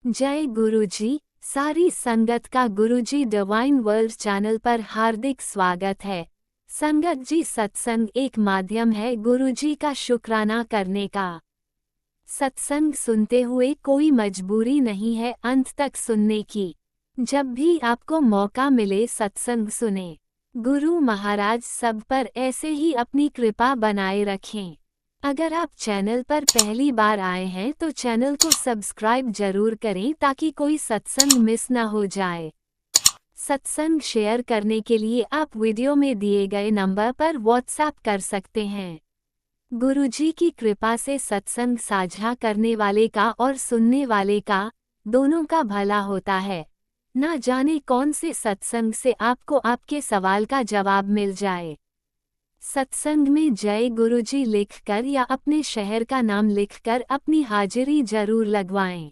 जय गुरुजी। सारी संगत का गुरुजी डिवाइन वर्ल्ड चैनल पर हार्दिक स्वागत है। संगत जी, सत्संग एक माध्यम है गुरुजी का शुक्राना करने का। सत्संग सुनते हुए कोई मजबूरी नहीं है अंत तक सुनने की। जब भी आपको मौका मिले सत्संग सुने। गुरु महाराज सब पर ऐसे ही अपनी कृपा बनाए रखें। अगर आप चैनल पर पहली बार आए हैं तो चैनल को सब्सक्राइब जरूर करें ताकि कोई सत्संग मिस ना हो जाए। सत्संग शेयर करने के लिए आप वीडियो में दिए गए नंबर पर व्हाट्सएप कर सकते हैं। गुरुजी की कृपा से सत्संग साझा करने वाले का और सुनने वाले का दोनों का भला होता है। ना जाने कौन से सत्संग से आपको आपके सवाल का जवाब मिल जाए। सत्संग में जय गुरुजी लिखकर या अपने शहर का नाम लिखकर अपनी हाजिरी जरूर लगवाएं।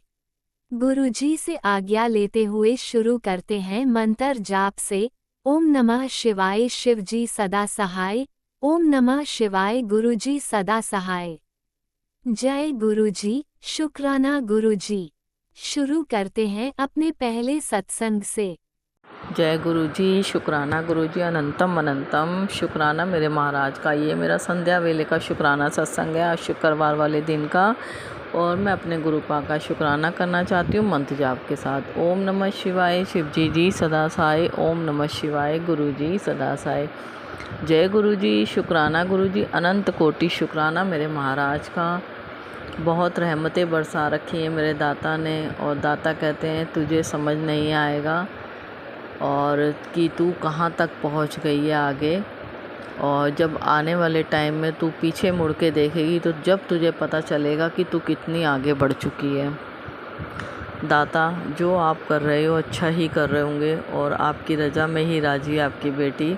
गुरुजी से आज्ञा लेते हुए शुरू करते हैं मंत्र जाप से। ओम नमः शिवाय शिवजी सदा सहाय। ओम नमः शिवाय गुरुजी सदा सहाय। जय गुरुजी, शुक्राना गुरुजी। शुरू करते हैं अपने पहले सत्संग से। जय गुरुजी, शुक्राना गुरुजी, अनंतम अनंतम शुक्राना मेरे महाराज का। ये मेरा संध्या वेले का शुक्राना सत्संग है, आज शुक्रवार वाले दिन का, और मैं अपने गुरुपा का शुक्राना करना चाहती हूँ मंत्र जाप के साथ। ओम नमः शिवाय शिवजी जी सदा साई। ओम नमः शिवाय गुरुजी सदा साई। जय गुरुजी, शुक्राना गुरुजी, अनंत कोटि शुक्राना मेरे महाराज का। बहुत रहमतें बरसा रखी हैं मेरे दाता ने, और दाता कहते हैं तुझे समझ नहीं आएगा और कि तू कहाँ तक पहुँच गई है आगे, और जब आने वाले टाइम में तू पीछे मुड़ के देखेगी तो जब तुझे पता चलेगा कि तू कितनी आगे बढ़ चुकी है। दाता, जो आप कर रहे हो अच्छा ही कर रहे होंगे, और आपकी रजा में ही राजी है आपकी बेटी।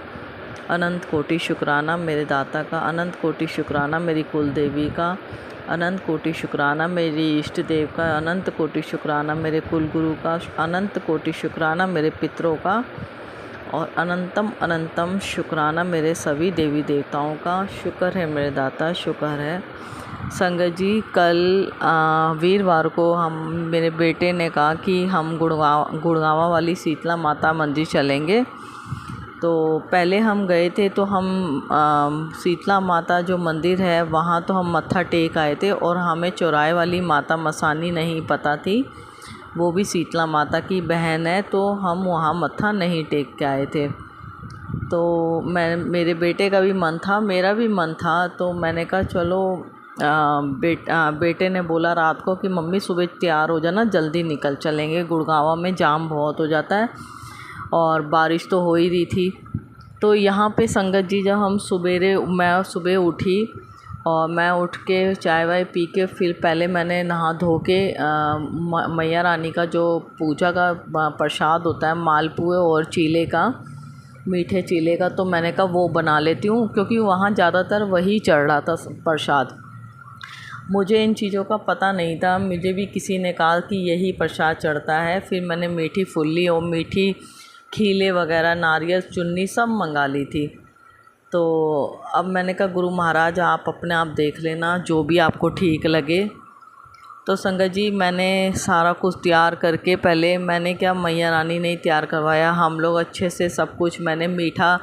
अनंत कोटि शुक्राना मेरे दाता का, अनंत कोटि शुक्राना मेरी कुल देवी का, अनंत कोटि शुक्राना मेरी इष्ट देव का, अनंत कोटि शुक्राना मेरे कुल गुरु का, अनंत कोटि शुक्राना मेरे पितरों का, और अनंतम अनंतम शुक्राना मेरे सभी देवी देवताओं का। शुक्र है मेरे दाता, शुक्र है। संगत जी, कल वीरवार को मेरे बेटे ने कहा कि हम गुड़गांवा वाली शीतला माता मंदिर चलेंगे। तो पहले हम गए थे तो हम शीतला माता जो मंदिर है वहाँ तो हम मत्था टेक आए थे, और हमें चौराहे वाली माता मसानी नहीं पता थी, वो भी शीतला माता की बहन है, तो हम वहाँ मत्था नहीं टेक के आए थे। तो मेरे बेटे का भी मन था, मेरा भी मन था, तो मैंने कहा चलो। बेटे ने बोला रात को कि मम्मी सुबह तैयार हो जाना, जल्दी निकल चलेंगे, गुड़गांवा में जाम बहुत हो जाता है, और बारिश तो हो ही रही थी। तो यहाँ पे संगत जी, जब मैं सुबह उठी, और मैं उठ के चाय वाय पी के फिर पहले मैंने नहा धो के मैया रानी का जो पूजा का प्रसाद होता है, मालपुए और चीले का, मीठे चीले का, तो मैंने कहा वो बना लेती हूँ, क्योंकि वहाँ ज़्यादातर वही चढ़ रहा था प्रसाद। मुझे इन चीज़ों का पता नहीं था, मुझे भी किसी ने कहा कि यही प्रसाद चढ़ता है। फिर मैंने मीठी फुल्ली और मीठी खीले वगैरह, नारियल चुन्नी सब मंगा ली थी। तो अब मैंने कहा गुरु महाराज आप अपने आप देख लेना, जो भी आपको ठीक लगे। तो संगत जी, मैंने सारा कुछ तैयार करके, पहले मैंने क्या, मैया रानी ने तैयार करवाया, हम लोग अच्छे से सब कुछ, मैंने मीठा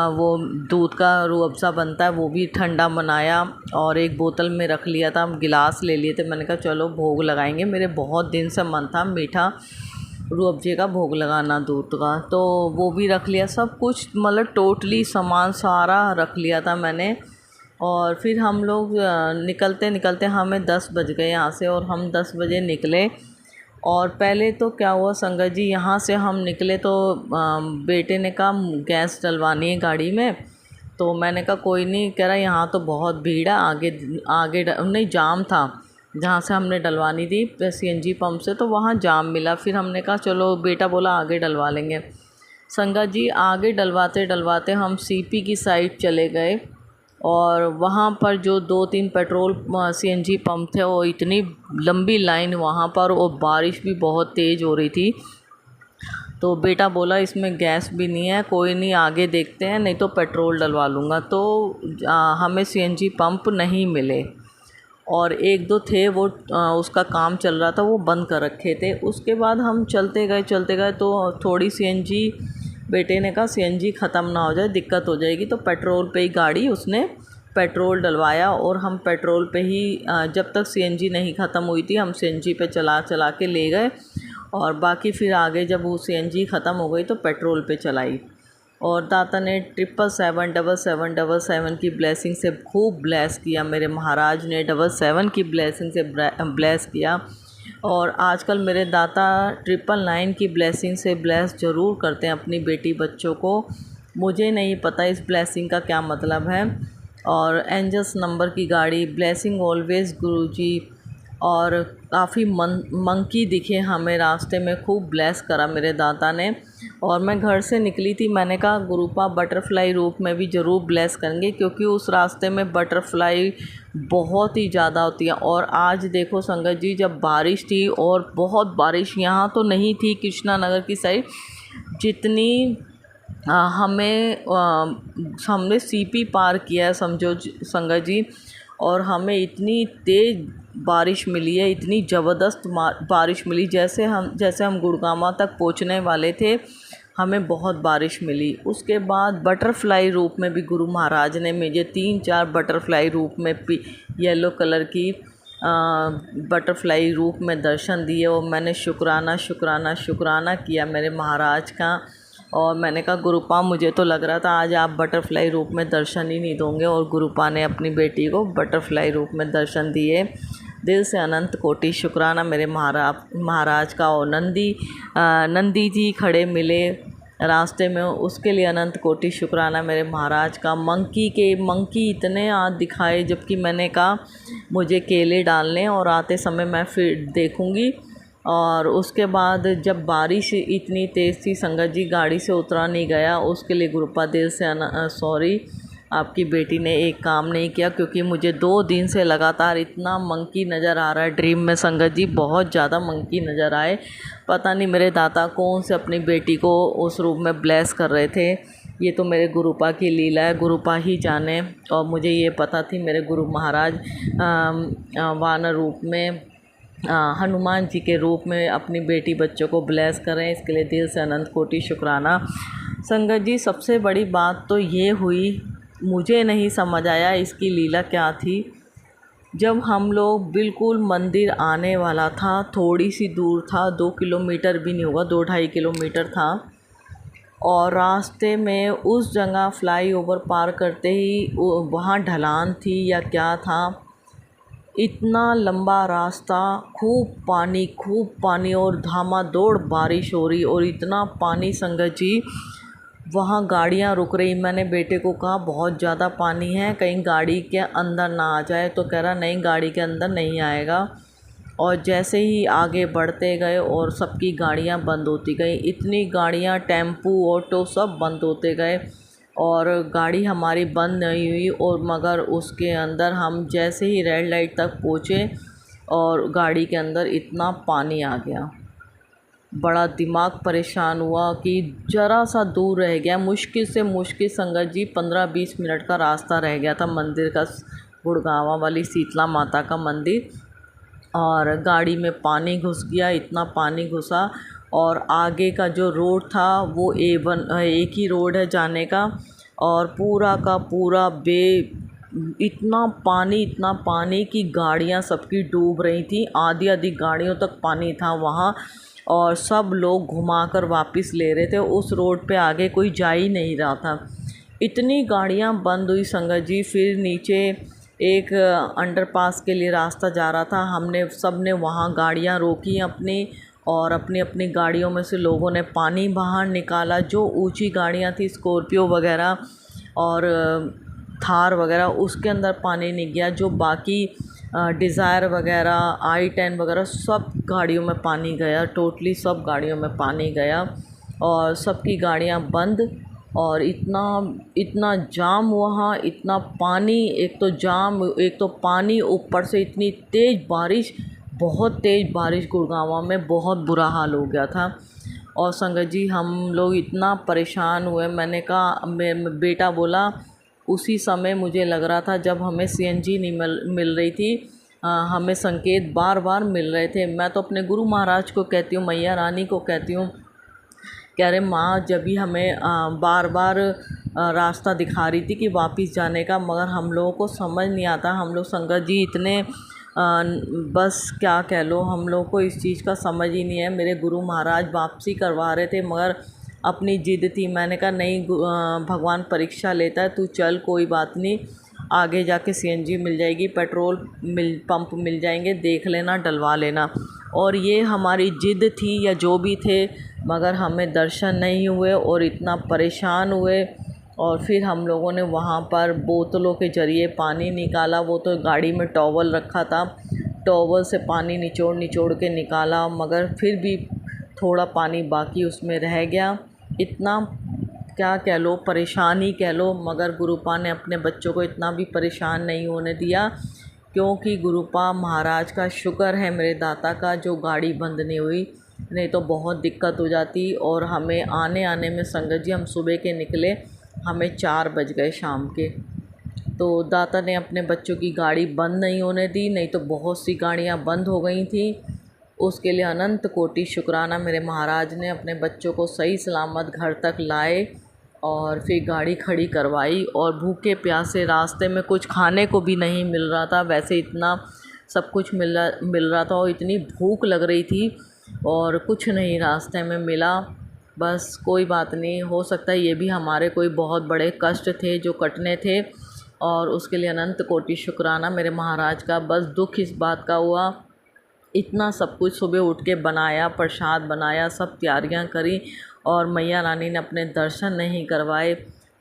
वो दूध का रूह अफ़ज़ा बनता है वो भी ठंडा बनाया, और एक बोतल में रख लिया था, गिलास ले लिए थे। मैंने कहा चलो भोग लगाएंगे, मेरे बहुत दिन से मन था मीठा रूह अफ़ज़े का भोग लगाना दूध का, तो वो भी रख लिया, सब कुछ मतलब टोटली सामान सारा रख लिया था मैंने। और फिर हम लोग निकलते निकलते हमें 10 बज गए यहाँ से, और हम 10 बजे निकले। और पहले तो क्या हुआ संगत जी, यहाँ से हम निकले तो बेटे ने कहा गैस डलवानी है गाड़ी में, तो मैंने कहा कोई नहीं, कह रहा यहाँ तो बहुत भीड़ है, आगे आगे नहीं, जाम था जहाँ से हमने डलवानी थी सीएनजी पंप से, तो वहाँ जाम मिला। फिर हमने कहा चलो, बेटा बोला आगे डलवा लेंगे। संगत जी, आगे डलवाते डलवाते हम सीपी की साइड चले गए, और वहाँ पर जो 2-3 पेट्रोल सीएनजी पंप थे, वो इतनी लंबी लाइन वहाँ पर, और बारिश भी बहुत तेज़ हो रही थी। तो बेटा बोला इसमें गैस भी नहीं है, कोई नहीं आगे देखते हैं, नहीं तो पेट्रोल डलवा लूँगा। तो हमें सीएनजी पंप नहीं मिले, और एक दो थे वो उसका काम चल रहा था, वो बंद कर रखे थे। उसके बाद हम चलते गए तो थोड़ी सीएनजी, बेटे ने कहा सीएनजी ख़त्म ना हो जाए, दिक्कत हो जाएगी, तो पेट्रोल पे ही गाड़ी उसने पेट्रोल डलवाया और हम पेट्रोल पे ही जब तक सीएनजी नहीं ख़त्म हुई थी हम सीएनजी पे चला चला के ले गए, और बाकी फिर आगे जब वो सीएनजी ख़त्म हो गई तो पेट्रोल पे चलाई। और दाता ने 777 की ब्लेसिंग से खूब ब्लेस किया, मेरे महाराज ने 777 की ब्लेसिंग से ब्लेस किया। और आजकल मेरे दाता 999 की ब्लेसिंग से ब्लेस ज़रूर करते हैं अपनी बेटी बच्चों को। मुझे नहीं पता इस ब्लेसिंग का क्या मतलब है। और एंजल्स नंबर की गाड़ी, ब्लेसिंग ऑलवेज गुरुजी। और काफ़ी मंकी दिखे हमें रास्ते में, खूब ब्लेस करा मेरे दाता ने। और मैं घर से निकली थी, मैंने कहा गुरुपा बटरफ्लाई रूप में भी ज़रूर ब्लेस करेंगे, क्योंकि उस रास्ते में बटरफ्लाई बहुत ही ज़्यादा होती है। और आज देखो संगत जी, जब बारिश थी और बहुत बारिश, यहाँ तो नहीं थी कृष्णा नगर की साइड जितनी हमने सीपी पार किया है समझो संगत जी, और हमें इतनी तेज़ बारिश मिली है, इतनी ज़बरदस्त बारिश मिली, जैसे हम गुड़गांव तक पहुंचने वाले थे हमें बहुत बारिश मिली। उसके बाद बटरफ्लाई रूप में भी गुरु महाराज ने मुझे 3-4 बटरफ्लाई रूप में येलो कलर की बटरफ्लाई रूप में दर्शन दिए, और मैंने शुक्राना किया मेरे महाराज का। और मैंने कहा गुरुपा मुझे तो लग रहा था आज आप बटरफ्लाई रूप में दर्शन ही नहीं दोगे, और गुरुपा ने अपनी बेटी को बटरफ्लाई रूप में दर्शन दिए। दिल से अनंत कोटि शुक्राना मेरे महाराज का। और नंदी जी खड़े मिले रास्ते में, उसके लिए अनंत कोटि शुक्राना मेरे महाराज का। मंकी इतने आज दिखाए, जबकि मैंने कहा मुझे केले डालने और आते समय मैं फिर देखूँगी। और उसके बाद जब बारिश इतनी तेज़ थी संगत जी, गाड़ी से उतरा नहीं गया, उसके लिए गुरुपा दिल से सॉरी। आपकी बेटी ने एक काम नहीं किया, क्योंकि मुझे 2 दिन से लगातार इतना मंकी नज़र आ रहा है ड्रीम में संगत जी, बहुत ज़्यादा मंकी नज़र आए। पता नहीं मेरे दाता कौन से अपनी बेटी को उस रूप में ब्लेस कर रहे थे। ये तो मेरे गुरुपा की लीला है, गुरुपा ही जाने। और मुझे ये पता थी मेरे गुरु महाराज वानर रूप में, हनुमान जी के रूप में अपनी बेटी बच्चों को ब्लेस करें, इसके लिए दिल से अनंत कोटि शुक्राना। संगत जी सबसे बड़ी बात तो ये हुई, मुझे नहीं समझ आया इसकी लीला क्या थी। जब हम लोग बिल्कुल मंदिर आने वाला था, थोड़ी सी दूर था, 2 किलोमीटर भी नहीं होगा, 2-2.5 किलोमीटर था, और रास्ते में उस जगह फ्लाईओवर पार करते ही वहाँ ढलान थी या क्या था, इतना लंबा रास्ता, खूब पानी और धामाधोड़ बारिश हो रही, और इतना पानी संगत जी, वहाँ गाड़ियाँ रुक रही। मैंने बेटे को कहा बहुत ज़्यादा पानी है, कहीं गाड़ी के अंदर ना आ जाए, तो कह रहा नहीं गाड़ी के अंदर नहीं आएगा। और जैसे ही आगे बढ़ते गए और सबकी गाड़ियाँ बंद होती गई, इतनी गाड़ियाँ, टेम्पू, ऑटो सब बंद होते गए, और गाड़ी हमारी बंद नहीं हुई। और मगर उसके अंदर हम जैसे ही रेड लाइट तक पहुँचे और गाड़ी के अंदर इतना पानी आ गया, बड़ा दिमाग परेशान हुआ कि ज़रा सा दूर रह गया, मुश्किल से मुश्किल संगत जी 15-20 मिनट का रास्ता रह गया था मंदिर का, गुड़गांव वाली शीतला माता का मंदिर। और गाड़ी में पानी घुस गया, इतना पानी घुसा, और आगे का जो रोड था वो एक ही रोड है जाने का, और पूरा का पूरा इतना पानी कि गाड़ियाँ सबकी डूब रही थी, आधी गाड़ियों तक पानी था वहाँ, और सब लोग घुमाकर वापस ले रहे थे। उस रोड पे आगे कोई जा ही नहीं रहा था, इतनी गाड़ियाँ बंद हुई संगत जी। फिर नीचे एक अंडरपास के लिए रास्ता जा रहा था, सब ने वहाँ गाड़ियाँ रोकी अपनी, और अपनी अपनी गाड़ियों में से लोगों ने पानी बाहर निकाला। जो ऊंची गाड़ियाँ थी, स्कॉर्पियो वगैरह और थार वगैरह, उसके अंदर पानी नहीं गया। जो बाकी डिज़ायर वगैरह, i10 वगैरह, सब गाड़ियों में पानी गया, टोटली सब गाड़ियों में पानी गया, और सबकी गाड़ियाँ बंद। और इतना जाम वहाँ, इतना पानी, एक तो जाम, एक तो पानी, ऊपर से इतनी तेज़ बारिश, बहुत तेज़ बारिश, गुड़गांव में बहुत बुरा हाल हो गया था। और संगत जी हम लोग इतना परेशान हुए, मैंने कहा, बेटा बोला उसी समय मुझे लग रहा था जब हमें सीएनजी नहीं मिल रही थी, हमें संकेत बार बार मिल रहे थे। मैं तो अपने गुरु महाराज को कहती हूँ, मैया रानी को कहती हूँ, कह रहे माँ जब भी हमें बार बार रास्ता दिखा रही थी कि वापस जाने का, मगर हम लोगों को समझ नहीं आता। हम लोग संगत जी इतने बस क्या कह लो, हम लोग को इस चीज़ का समझ ही नहीं है। मेरे गुरु महाराज वापसी करवा रहे थे, मगर अपनी जिद थी। मैंने कहा नहीं भगवान परीक्षा लेता है, तू चल कोई बात नहीं, आगे जाके सीएनजी मिल जाएगी, पेट्रोल पंप मिल जाएंगे, देख लेना डलवा लेना। और ये हमारी जिद थी या जो भी थे, मगर हमें दर्शन नहीं हुए और इतना परेशान हुए। और फिर हम लोगों ने वहाँ पर बोतलों के ज़रिए पानी निकाला। वो तो गाड़ी में टॉवल रखा था, टॉवल से पानी निचोड़ निचोड़ के निकाला, मगर फिर भी थोड़ा पानी बाकी उसमें रह गया। इतना क्या कह लो, परेशान ही कह लो, मगर गुरुपा ने अपने बच्चों को इतना भी परेशान नहीं होने दिया, क्योंकि गुरुपा महाराज का शुक्र है मेरे दाता का जो गाड़ी बंद नहीं हुई, नहीं तो बहुत दिक्कत हो जाती। और हमें आने में संगत जी हम सुबह के निकले, हमें 4 बज गए शाम के। तो दाता ने अपने बच्चों की गाड़ी बंद नहीं होने दी, नहीं तो बहुत सी गाड़ियां बंद हो गई थी। उसके लिए अनंत कोटि शुक्राना मेरे महाराज ने अपने बच्चों को सही सलामत घर तक लाए और फिर गाड़ी खड़ी करवाई। और भूखे प्यासे रास्ते में कुछ खाने को भी नहीं मिल रहा था, वैसे इतना सब कुछ मिल रहा था और इतनी भूख लग रही थी और कुछ नहीं रास्ते में मिला। बस कोई बात नहीं, हो सकता है ये भी हमारे कोई बहुत बड़े कष्ट थे जो कटने थे, और उसके लिए अनंत कोटि शुक्राना मेरे महाराज का। बस दुख इस बात का हुआ, इतना सब कुछ सुबह उठ के बनाया, प्रसाद बनाया, सब तैयारियां करी और मैया रानी ने अपने दर्शन नहीं करवाए।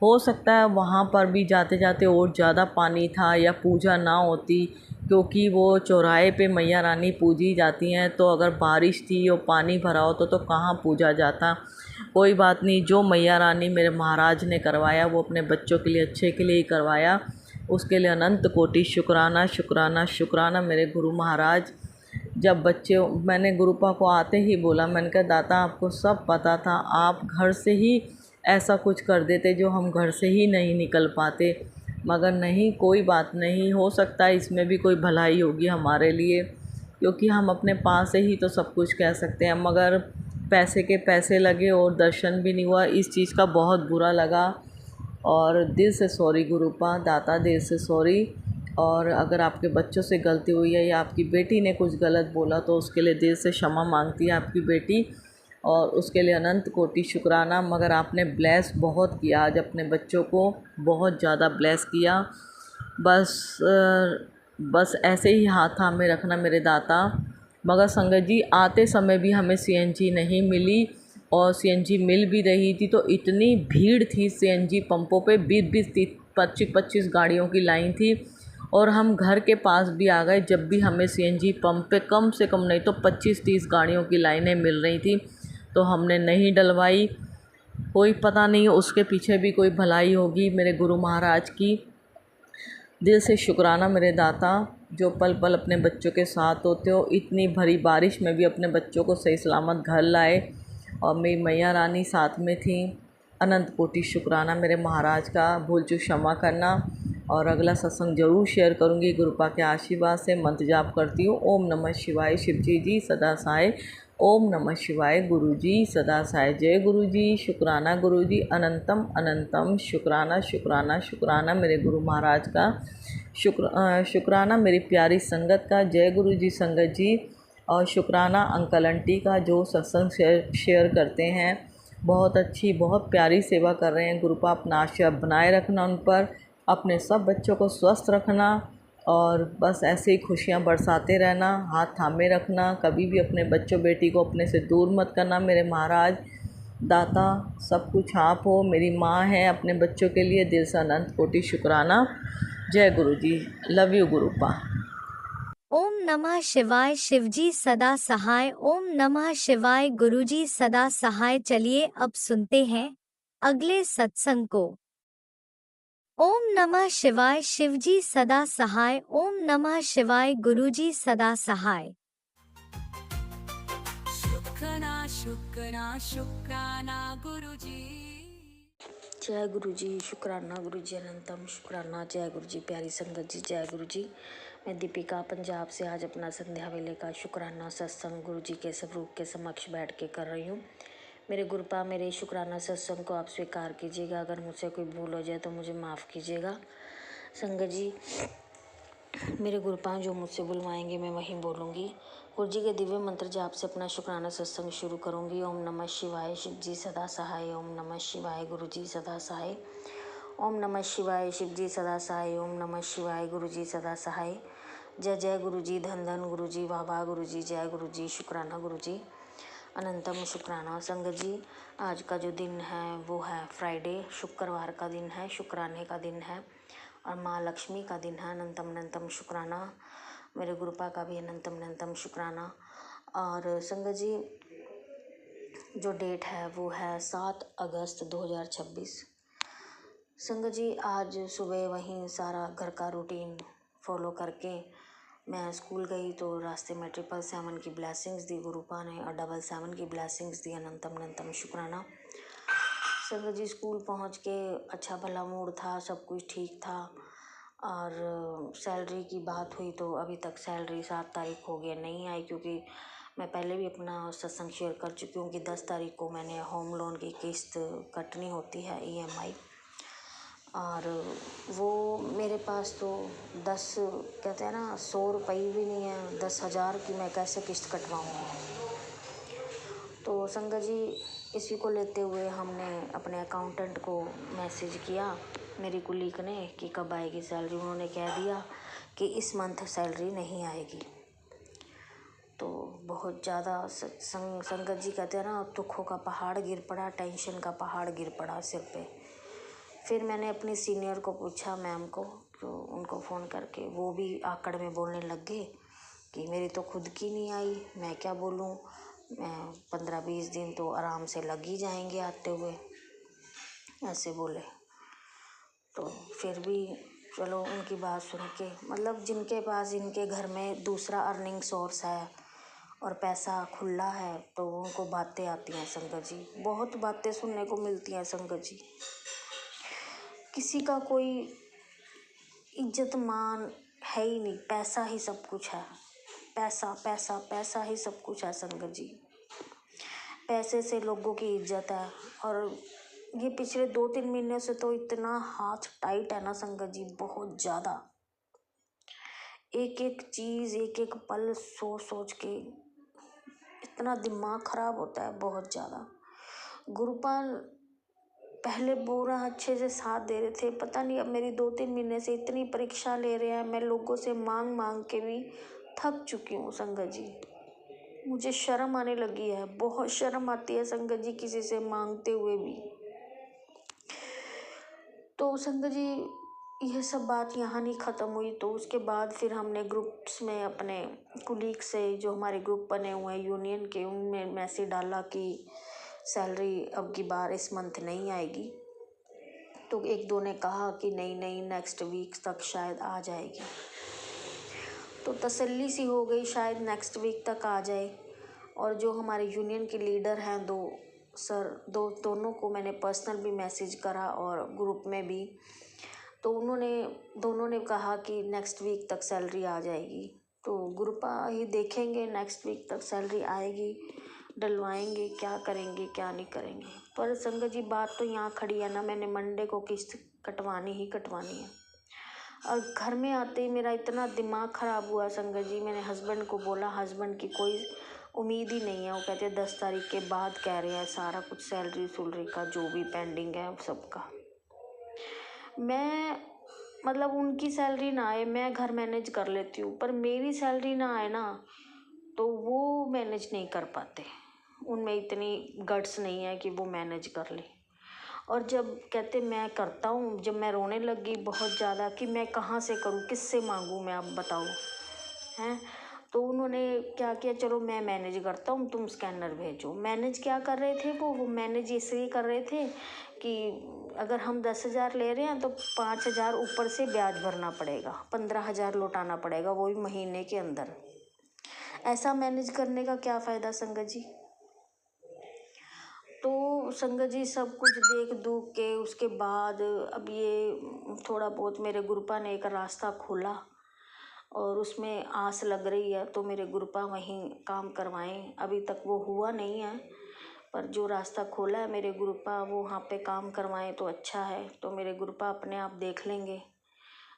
हो सकता है वहाँ पर भी जाते जाते और ज़्यादा पानी था या पूजा ना होती, क्योंकि वो चौराहे पे मैया रानी पूजी जाती हैं। तो अगर बारिश थी और पानी भरा हो तो कहाँ पूजा जाता। कोई बात नहीं, जो मैया रानी मेरे महाराज ने करवाया वो अपने बच्चों के लिए अच्छे के लिए ही करवाया। उसके लिए अनंत कोटि शुक्राना शुक्राना शुक्राना मेरे गुरु महाराज। जब बच्चे, मैंने गुरुपा को आते ही बोला, मैंने कहा दाता आपको सब पता था, आप घर से ही ऐसा कुछ कर देते जो हम घर से ही नहीं निकल पाते, मगर नहीं कोई बात नहीं, हो सकता है इसमें भी कोई भलाई होगी हमारे लिए, क्योंकि हम अपने पास से ही तो सब कुछ कह सकते हैं। मगर पैसे के पैसे लगे और दर्शन भी नहीं हुआ, इस चीज़ का बहुत बुरा लगा। और दिल से सॉरी गुरुपा, दाता दिल से सॉरी। और अगर आपके बच्चों से गलती हुई है या आपकी बेटी ने कुछ गलत बोला तो उसके लिए दिल से क्षमा मांगती है आपकी बेटी, और उसके लिए अनंत कोटि शुक्राना। मगर आपने ब्लेस बहुत किया आज अपने बच्चों को, बहुत ज़्यादा ब्लेस किया। बस ऐसे ही हाथ थामे रखना मेरे दाता। मगर संगत जी आते समय भी हमें सीएनजी नहीं मिली, और सीएनजी मिल भी रही थी तो इतनी भीड़ थी सीएनजी पंपों पे, 20-20 25-25 गाड़ियों की लाइन थी। और हम घर के पास भी आ गए जब भी हमें सीएनजी पंप पे कम से कम नहीं तो 25-30 गाड़ियों की लाइनें मिल रही थी, तो हमने नहीं डलवाई। कोई पता नहीं उसके पीछे भी कोई भलाई होगी मेरे गुरु महाराज की। दिल से शुक्राना मेरे दाता, जो पल पल अपने बच्चों के साथ होते हो, इतनी भरी बारिश में भी अपने बच्चों को सही सलामत घर लाए, और मेरी मैया रानी साथ में थी। अनंत कोटि शुक्राना मेरे महाराज का, भूल चूक क्षमा करना। और अगला सत्संग जरूर शेयर करूँगी गुरुपा के आशीर्वाद से। मंत्र जाप करती हूँ, ओम नमः शिवाय शिवजी जी सदा सहाय, ओम नमः शिवाय गुरु जी सदा सहाय। जय गुरु जी, शुक्राना गुरु जी, अनंतम अनंतम शुक्राना शुक्राना शुक्राना मेरे गुरु महाराज का। शुक्राना मेरी प्यारी संगत का, जय गुरु जी संगत जी। और शुक्राना अंकल आंटी का जो सत्संग शेयर करते हैं, बहुत अच्छी बहुत प्यारी सेवा कर रहे हैं। गुरुपा अपना आशीर्वाद बनाए रखना उन पर, अपने सब बच्चों को स्वस्थ रखना, और बस ऐसे ही खुशियाँ बरसाते रहना, हाथ थामे रखना, कभी भी अपने बच्चों बेटी को अपने से दूर मत करना मेरे महाराज। दाता सब कुछ आप हो, मेरी माँ है, अपने बच्चों के लिए दिल से अनंत कोटि शुक्राना। जय गुरु जी, लव यू गुरुपा। ओम नमः शिवाय शिवजी सदा सहाय, ओम नमः शिवाय गुरुजी सदा सहाय। चलिए अब सुनते हैं अगले सत्संग को। ओम नमः शिवाय शिवजी सदा सहाय, ओम नमः शिवाय गुरुजी सदा सहाय। शुक्राना शुक्राना शुक्राना गुरुजी। जय गुरु जी, शुक्राना गुरु जी, अनंतम शुक्राना। जय गुरु जी, प्यारी संगत जी, जय गुरु जी। मैं दीपिका पंजाब से आज अपना संध्या वेले का शुक्राना सत्संग गुरु जी के स्वरूप के समक्ष बैठ के कर रही हूँ। मेरे गुरुपा मेरे शुक्राना सत्संग को आप स्वीकार कीजिएगा। अगर मुझसे कोई भूल हो जाए तो मुझे माफ़ कीजिएगा। संगत जी, मेरे गुरुपा जो मुझसे बुलवाएंगे मैं वहीं बोलूँगी। गुरु जी के दिव्य मंत्र जाप से अपना शुक्राना सत्संग शुरू करूँगी। ओम नमः शिवाय, शिव जी सदा सहाय। ओम नमः शिवाय, गुरु जी सदा सहाय। ओम नमः शिवाय, शिव जी सदा सहाय। ओम नमः शिवाय, गुरु जी सदा सहाय। जय जय गुरु जी, धन धन गुरु जी, वाह वाह गुरु जी, जय गुरु जी, शुक्राना गुरु जी, अनंतम शुक्राना। संगत जी, आज का जो दिन है वो है फ्राइडे, शुक्रवार का दिन है, शुक्राने का दिन है और माँ लक्ष्मी का दिन है। अनंतम अनंतम शुक्राना। मेरे गुरुपा का भी अनंतम अनंतम शुक्राना। और संगत जी, जो डेट है वो है 7 अगस्त 2026। संगत जी, आज सुबह वहीं सारा घर का रूटीन फॉलो करके मैं स्कूल गई तो रास्ते में 777 की ब्लेसिंग्स दी गुरुपा ने और 777 की ब्लेसिंग्स दी। अनंतम अनंतम शुक्राना। संगत जी, स्कूल पहुंच के अच्छा भला मूड था, सब कुछ ठीक था। और सैलरी की बात हुई तो अभी तक सैलरी 7 तारीख हो गई नहीं आई, क्योंकि मैं पहले भी अपना सत्संग शेयर कर चुकी हूँ कि 10 तारीख को मैंने होम लोन की किस्त कटनी होती है, EMI। और वो मेरे पास तो 10 कहते हैं ना 100 रुपये भी नहीं है, 10,000 की मैं कैसे किस्त कटवाऊँगी। तो संगत जी, इसी को लेते हुए हमने अपने अकाउंटेंट को मैसेज किया, मेरी कुलीग ने, कि कब आएगी सैलरी। उन्होंने कह दिया कि इस मंथ सैलरी नहीं आएगी। तो बहुत ज़्यादा संगत जी कहते हैं ना, दुखों का पहाड़ गिर पड़ा, टेंशन का पहाड़ गिर पड़ा सिर पे। फिर मैंने अपनी सीनियर को पूछा, मैम को, तो उनको फ़ोन करके वो भी आकड़ में बोलने लग गए कि मेरी तो खुद की नहीं आई, मैं क्या बोलूँ, मैं 15-20 दिन तो आराम से लग ही जाएंगे आते हुए, ऐसे बोले। तो फिर भी चलो उनकी बात सुन के, मतलब जिनके पास जिनके घर में दूसरा अर्निंग सोर्स है और पैसा खुला है तो उनको बातें आती हैं संगत जी, बहुत बातें सुनने को मिलती हैं संगत जी। किसी का कोई इज्जत मान है ही नहीं, पैसा ही सब कुछ है, पैसा पैसा पैसा ही सब कुछ है संगत जी। पैसे से लोगों की इज्जत है। और ये पिछले 2-3 महीने से तो इतना हाथ टाइट है ना संगत जी, बहुत ज़्यादा। एक एक चीज़, एक एक पल सोच सोच के इतना दिमाग खराब होता है, बहुत ज़्यादा। गुरुपाल पहले पूरा अच्छे से साथ दे रहे थे, पता नहीं अब मेरी 2-3 महीने से इतनी परीक्षा ले रहे हैं, मैं लोगों से मांग मांग के भी थक चुकी हूँ संगत जी। मुझे शर्म आने लगी है, बहुत शर्म आती है संगत जी किसी से मांगते हुए भी। तो संगत जी, यह सब बात यहाँ नहीं ख़त्म हुई। तो उसके बाद फिर हमने ग्रुप्स में अपने कुलीग से, जो हमारे ग्रुप बने हुए हैं यूनियन के, उनमें मैसेज डाला कि सैलरी अब की बार इस मंथ नहीं आएगी। तो 1-2 ने कहा कि नहीं नेक्स्ट वीक तक शायद आ जाएगी। तो तसल्ली सी हो गई, शायद नेक्स्ट वीक तक आ जाए। और जो हमारे यूनियन के लीडर हैं 2 सर, दोनों को मैंने पर्सनल भी मैसेज करा और ग्रुप में भी। तो दोनों ने कहा कि नेक्स्ट वीक तक सैलरी आ जाएगी। तो ग्रुपा ही देखेंगे, नेक्स्ट वीक तक सैलरी आएगी, डलवाएंगे, क्या करेंगे क्या नहीं करेंगे। पर संगत जी, बात तो यहाँ खड़ी है ना, मैंने मंडे को किस्त कटवानी ही कटवानी है। और घर में आते ही मेरा इतना दिमाग ख़राब हुआ संगत जी, मैंने हस्बैंड को बोला, हस्बैंड की कोई उम्मीद ही नहीं है। वो कहते हैं 10 तारीख के बाद कह रहे हैं सारा कुछ, सैलरी का जो भी पेंडिंग है सबका। मैं मतलब उनकी सैलरी ना आए, मैं घर मैनेज कर लेती हूँ, पर मेरी सैलरी ना आए ना तो वो मैनेज नहीं कर पाते, उनमें इतनी गट्स नहीं है कि वो मैनेज कर ले। और जब कहते मैं करता हूँ, जब मैं रोने लगी बहुत ज़्यादा कि मैं कहाँ से करूँ, किससे मांगूँ मैं, आप बताओ हैं। तो उन्होंने क्या किया, चलो मैं मैनेज करता हूँ, तुम स्कैनर भेजो। मैनेज क्या कर रहे थे वो मैनेज इसलिए कर रहे थे कि अगर हम 10,000 ले रहे हैं तो 5,000 ऊपर से ब्याज भरना पड़ेगा, 15,000 लौटाना पड़ेगा, वो भी महीने के अंदर। ऐसा मैनेज करने का क्या फ़ायदा संगत जी। तो संगत जी, सब कुछ देख दुख के उसके बाद अब ये थोड़ा बहुत मेरे गुरुपा ने एक रास्ता खोला और उसमें आस लग रही है, तो मेरे गुरुपा वहीं काम करवाएं। अभी तक वो हुआ नहीं है, पर जो रास्ता खोला है मेरे गुरुपा, वो वहाँ पे काम करवाएं तो अच्छा है। तो मेरे गुरुपा अपने आप देख लेंगे।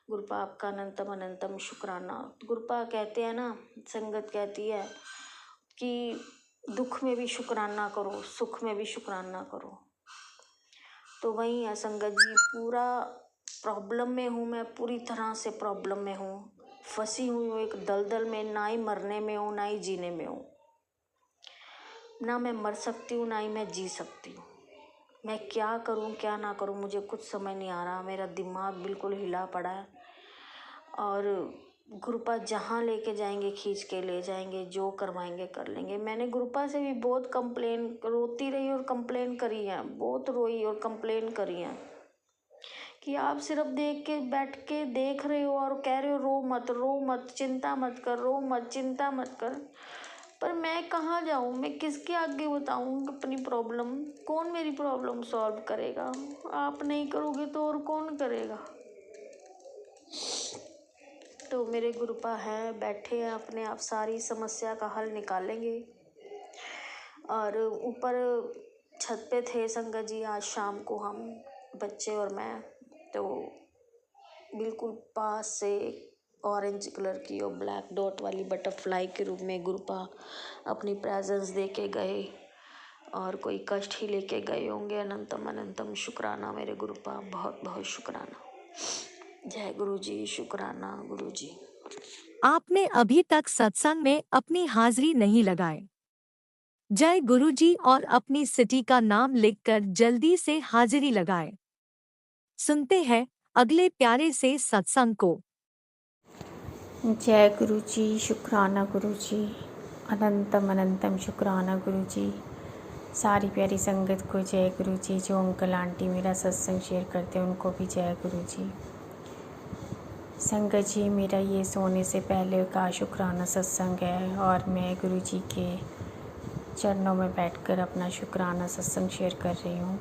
गुरुपा आपका अनंतम अनंतम शुक्राना। गुरुपा कहते हैं ना, संगत कहती है कि दुख में भी शुक्राना करो, सुख में भी शुक्राना करो। तो वही है संगत जी, पूरा प्रॉब्लम में हूँ मैं, पूरी तरह से प्रॉब्लम में हूँ, फंसी हुई हूँ एक दलदल में। ना ही मरने में हूँ, ना ही जीने में हूँ। ना मैं मर सकती हूँ, ना ही मैं जी सकती हूँ। मैं क्या करूँ क्या ना करूँ, मुझे कुछ समझ नहीं आ रहा। मेरा दिमाग बिल्कुल हिला पड़ा है। और गुरुपा जहाँ लेके जाएंगे खींच के ले जाएंगे, जो करवाएंगे कर लेंगे। मैंने गुरुपा से भी बहुत कंप्लेन, रोती रही और कंप्लेन करी है, बहुत रोई और कंप्लेन करी है कि आप सिर्फ देख के बैठ के देख रहे हो और कह रहे हो रो मत, रो मत, चिंता मत कर, रो मत, चिंता मत कर। पर मैं कहाँ जाऊँ, मैं किसके आगे बताऊँ अपनी प्रॉब्लम? कौन मेरी प्रॉब्लम सॉल्व करेगा? आप नहीं करोगे तो और कौन करेगा? तो मेरे गुरुपा हैं, बैठे हैं, अपने आप सारी समस्या का हल निकालेंगे। और ऊपर छत पे थे संगत जी आज शाम को, हम बच्चे और मैं, तो बिल्कुल पास से ऑरेंज कलर की और ब्लैक डॉट वाली बटरफ्लाई के रूप में गुरुपा अपनी प्रेजेंस दे के गए। और कोई कष्ट ही लेके गए होंगे। अनंतम अनंतम शुक्राना मेरे गुरुपा, बहुत बहुत शुक्राना। जय गुरु जी, शुक्राना गुरु जी। आपने अभी तक सत्संग में अपनी हाजिरी नहीं लगाई। जय गुरु जी और अपनी सिटी का नाम लिखकर जल्दी से हाजिरी लगाएं। सुनते हैं अगले प्यारे से सत्संग को। जय गुरु जी, शुक्राना गुरु जी, अनंतम अनंतम शुक्राना गुरु जी। सारी प्यारी संगत को जय गुरु जी। जो अंकल आंटी मेरा सत्संग शेयर करते हैं उनको भी जय गुरु जी। संगत जी, मेरा ये सोने से पहले का शुक्राना सत्संग है और मैं गुरु जी के चरणों में बैठकर अपना शुक्राना सत्संग शेयर कर रही हूँ।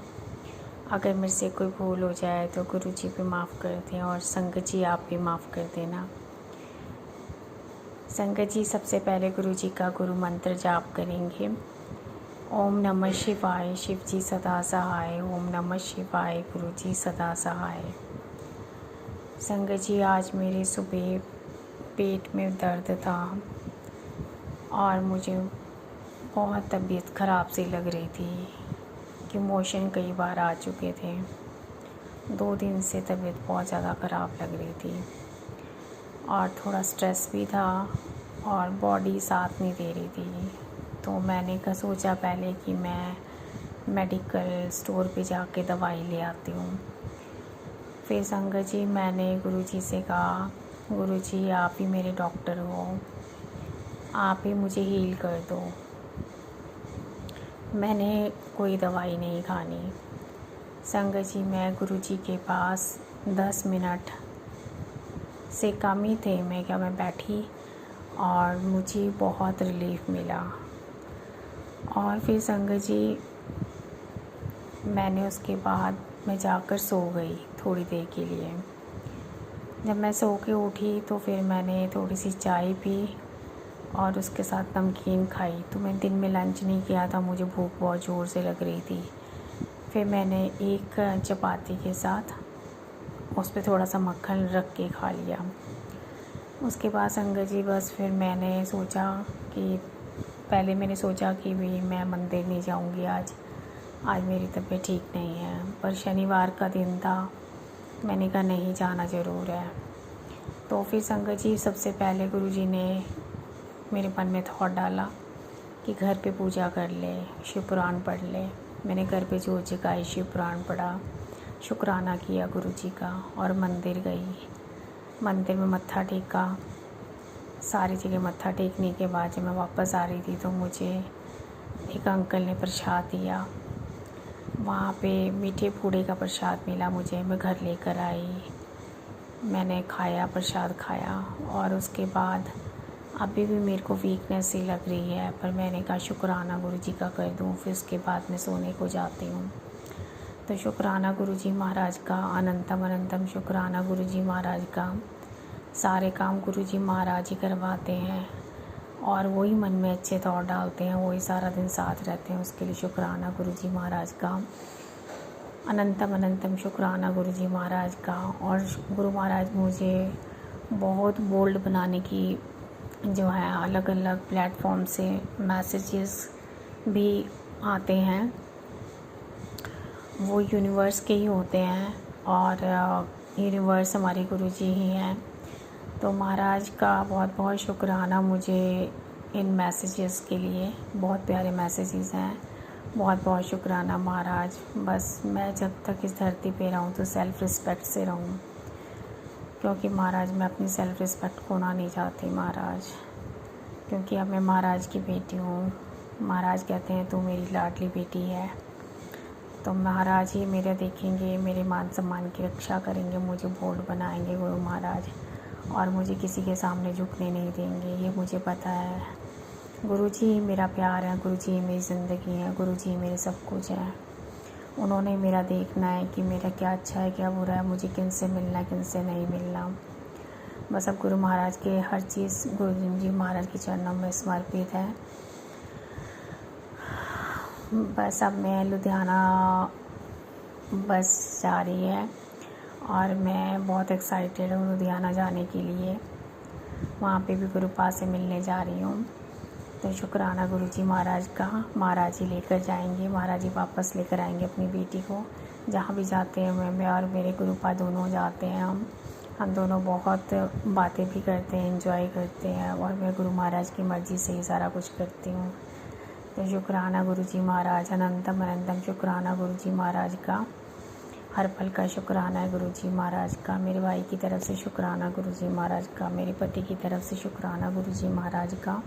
अगर मेरे से कोई भूल हो जाए तो गुरु जी भी माफ़ कर दें और संगत जी आप भी माफ़ कर देना। संगत जी, सबसे पहले गुरु जी का गुरु मंत्र जाप करेंगे। ओम नमः शिवाय, शिव जी सदा सहाय। ओम नमः शिवाय, गुरु जी सदा सहाय। संगत जी, आज मेरे सुबह पेट में दर्द था और मुझे बहुत तबीयत ख़राब सी लग रही थी कि मोशन कई बार आ चुके थे। 2 दिन से तबीयत बहुत ज़्यादा ख़राब लग रही थी और थोड़ा स्ट्रेस भी था और बॉडी साथ नहीं दे रही थी। तो मैंने सोचा पहले कि मैं मेडिकल स्टोर पे जाके दवाई ले आती हूँ। फिर संगत जी, मैंने गुरु जी से कहा, गुरु जी आप ही मेरे डॉक्टर हो, आप ही मुझे हील कर दो। मैंने कोई दवाई नहीं खानी। संगत जी, मैं गुरु जी के पास 10 मिनट से कम ही थे, मैं बैठी और मुझे बहुत रिलीफ मिला। और फिर संगत जी, मैंने उसके बाद मैं जाकर सो गई थोड़ी देर के लिए। जब मैं सो के उठी तो फिर मैंने थोड़ी सी चाय पी और उसके साथ नमकीन खाई। तो मैं दिन में लंच नहीं किया था, मुझे भूख बहुत ज़ोर से लग रही थी। फिर मैंने एक चपाती के साथ उस पर थोड़ा सा मक्खन रख के खा लिया। उसके बाद संगत जी बस फिर मैंने सोचा कि पहले मैंने सोचा कि भी मैं मंदिर नहीं जाऊंगी आज मेरी तबीयत ठीक नहीं है। पर शनिवार का दिन था, मैंने कहा नहीं जाना ज़रूर है। तो फिर संगत जी, सबसे पहले गुरु जी ने मेरे मन में थॉट डाला कि घर पे पूजा कर ले, शिव पुराण पढ़ ले। मैंने घर पे जोत जगाई, शिव पुराण पढ़ा, शुक्राना किया गुरु जी का और मंदिर गई। मंदिर में मत्था टेका। सारी जगह मत्था टेकने के बाद जब मैं वापस आ रही थी तो मुझे एक अंकल ने प्रसाद दिया। वहाँ पे मीठे पूड़े का प्रसाद मिला मुझे, मैं घर लेकर आई। मैंने खाया, प्रसाद खाया और उसके बाद अभी भी मेरे को वीकनेस सी लग रही है, पर मैंने कहा शुक्राना गुरु जी का कर दूँ। फिर उसके बाद मैं सोने को जाती हूँ। तो शुक्राना गुरु जी महाराज का, अनंतम अनंतम शुक्राना गुरु जी महाराज का। सारे काम गुरुजी महाराज ही करवाते हैं और वही मन में अच्छे थॉट डालते हैं, वही सारा दिन साथ रहते हैं। उसके लिए शुक्राना गुरुजी महाराज का, अनंतम अनंतम शुक्राना गुरुजी महाराज का। और गुरु महाराज मुझे बहुत बोल्ड बनाने की जो है अलग अलग प्लेटफॉर्म से मैसेजेस भी आते हैं, वो यूनिवर्स के ही होते हैं और यूनिवर्स हमारे गुरुजी ही हैं। तो महाराज का बहुत बहुत शुक्राना मुझे इन मैसेजेस के लिए, बहुत प्यारे मैसेजेस हैं, बहुत बहुत शुक्राना महाराज। बस मैं जब तक इस धरती पे रहूँ तो सेल्फ़ रिस्पेक्ट से रहूँ, क्योंकि महाराज मैं अपनी सेल्फ़ रिस्पेक्ट खोना नहीं चाहती महाराज, क्योंकि अब मैं महाराज की बेटी हूँ। महाराज कहते हैं तू मेरी लाडली बेटी है, तो महाराज ही मेरे देखेंगे, मेरे मान सम्मान की रक्षा करेंगे, मुझे बोल्ड बनाएंगे गुरु महाराज, और मुझे किसी के सामने झुकने नहीं देंगे, ये मुझे पता है। गुरुजी मेरा प्यार है, गुरुजी मेरी ज़िंदगी है, गुरुजी मेरे सब कुछ है। उन्होंने मेरा देखना है कि मेरा क्या अच्छा है क्या बुरा है, मुझे किन से मिलना है किन से नहीं मिलना। बस अब गुरु महाराज के हर चीज़ गुरु जी महाराज के चरणों में समर्पित है। बस अब मैं लुधियाना बस जा रही है और मैं बहुत एक्साइटेड हूँ लुधियाना जाने के लिए। वहाँ पे भी गुरुपा से मिलने जा रही हूँ। तो शुक्राना गुरुजी महाराज का, महाराज ही लेकर जाएंगे, महाराज ही वापस लेकर आएंगे अपनी बेटी को। जहाँ भी जाते हैं मैं और मेरे गुरुपा दोनों जाते हैं। हम दोनों बहुत बातें भी करते हैं, एंजॉय करते हैं, और मैं गुरु महाराज की मर्ज़ी से ही सारा कुछ करती हूँ। तो शुक्राना गुरुजी महाराज, अनंतम अनंतम शुक्राना गुरुजी महाराज का, हर पल का शुक्राना है गुरुजी महाराज का। मेरे भाई की तरफ से शुक्राना गुरुजी महाराज का, मेरे पति की तरफ से शुक्राना गुरुजी महाराज का,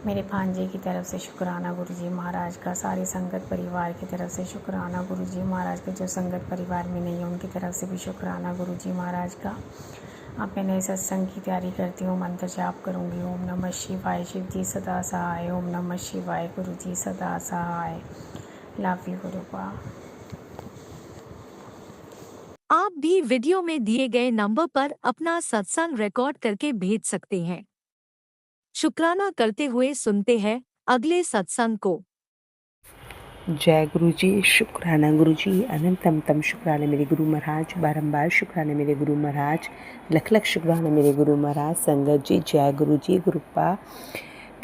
मेरे भांजे की तरफ से शुक्राना गुरुजी महाराज का, सारी संगत परिवार की तरफ से शुक्राना गुरुजी महाराज का, जो संगत परिवार में नहीं है उनकी तरफ से भी शुक्राना गुरुजी महाराज का। अब मैं नए सत्संग की तैयारी करती हूँ, मंत्र जाप करूँगी। ओम नमः शिवाय, शिव जी सदा सहाय। ओम नमः शिवाय, गुरु जी सदा सहाय। Love you गुरुपा। आप भी वीडियो में दिए गए नंबर पर अपना सत्संग रिकॉर्ड करके भेज सकते हैं। शुक्राना करते हुए सुनते हैं अगले सत्संग को। जय गुरु जी, शुक्राना गुरु जी, अनंतम शुक्राना मेरे गुरु महाराज, बारंबार शुक्राना मेरे गुरु महाराज, लख लख शुक्राना मेरे गुरु महाराज। संगत जी जय गुरु जी, गुरुपा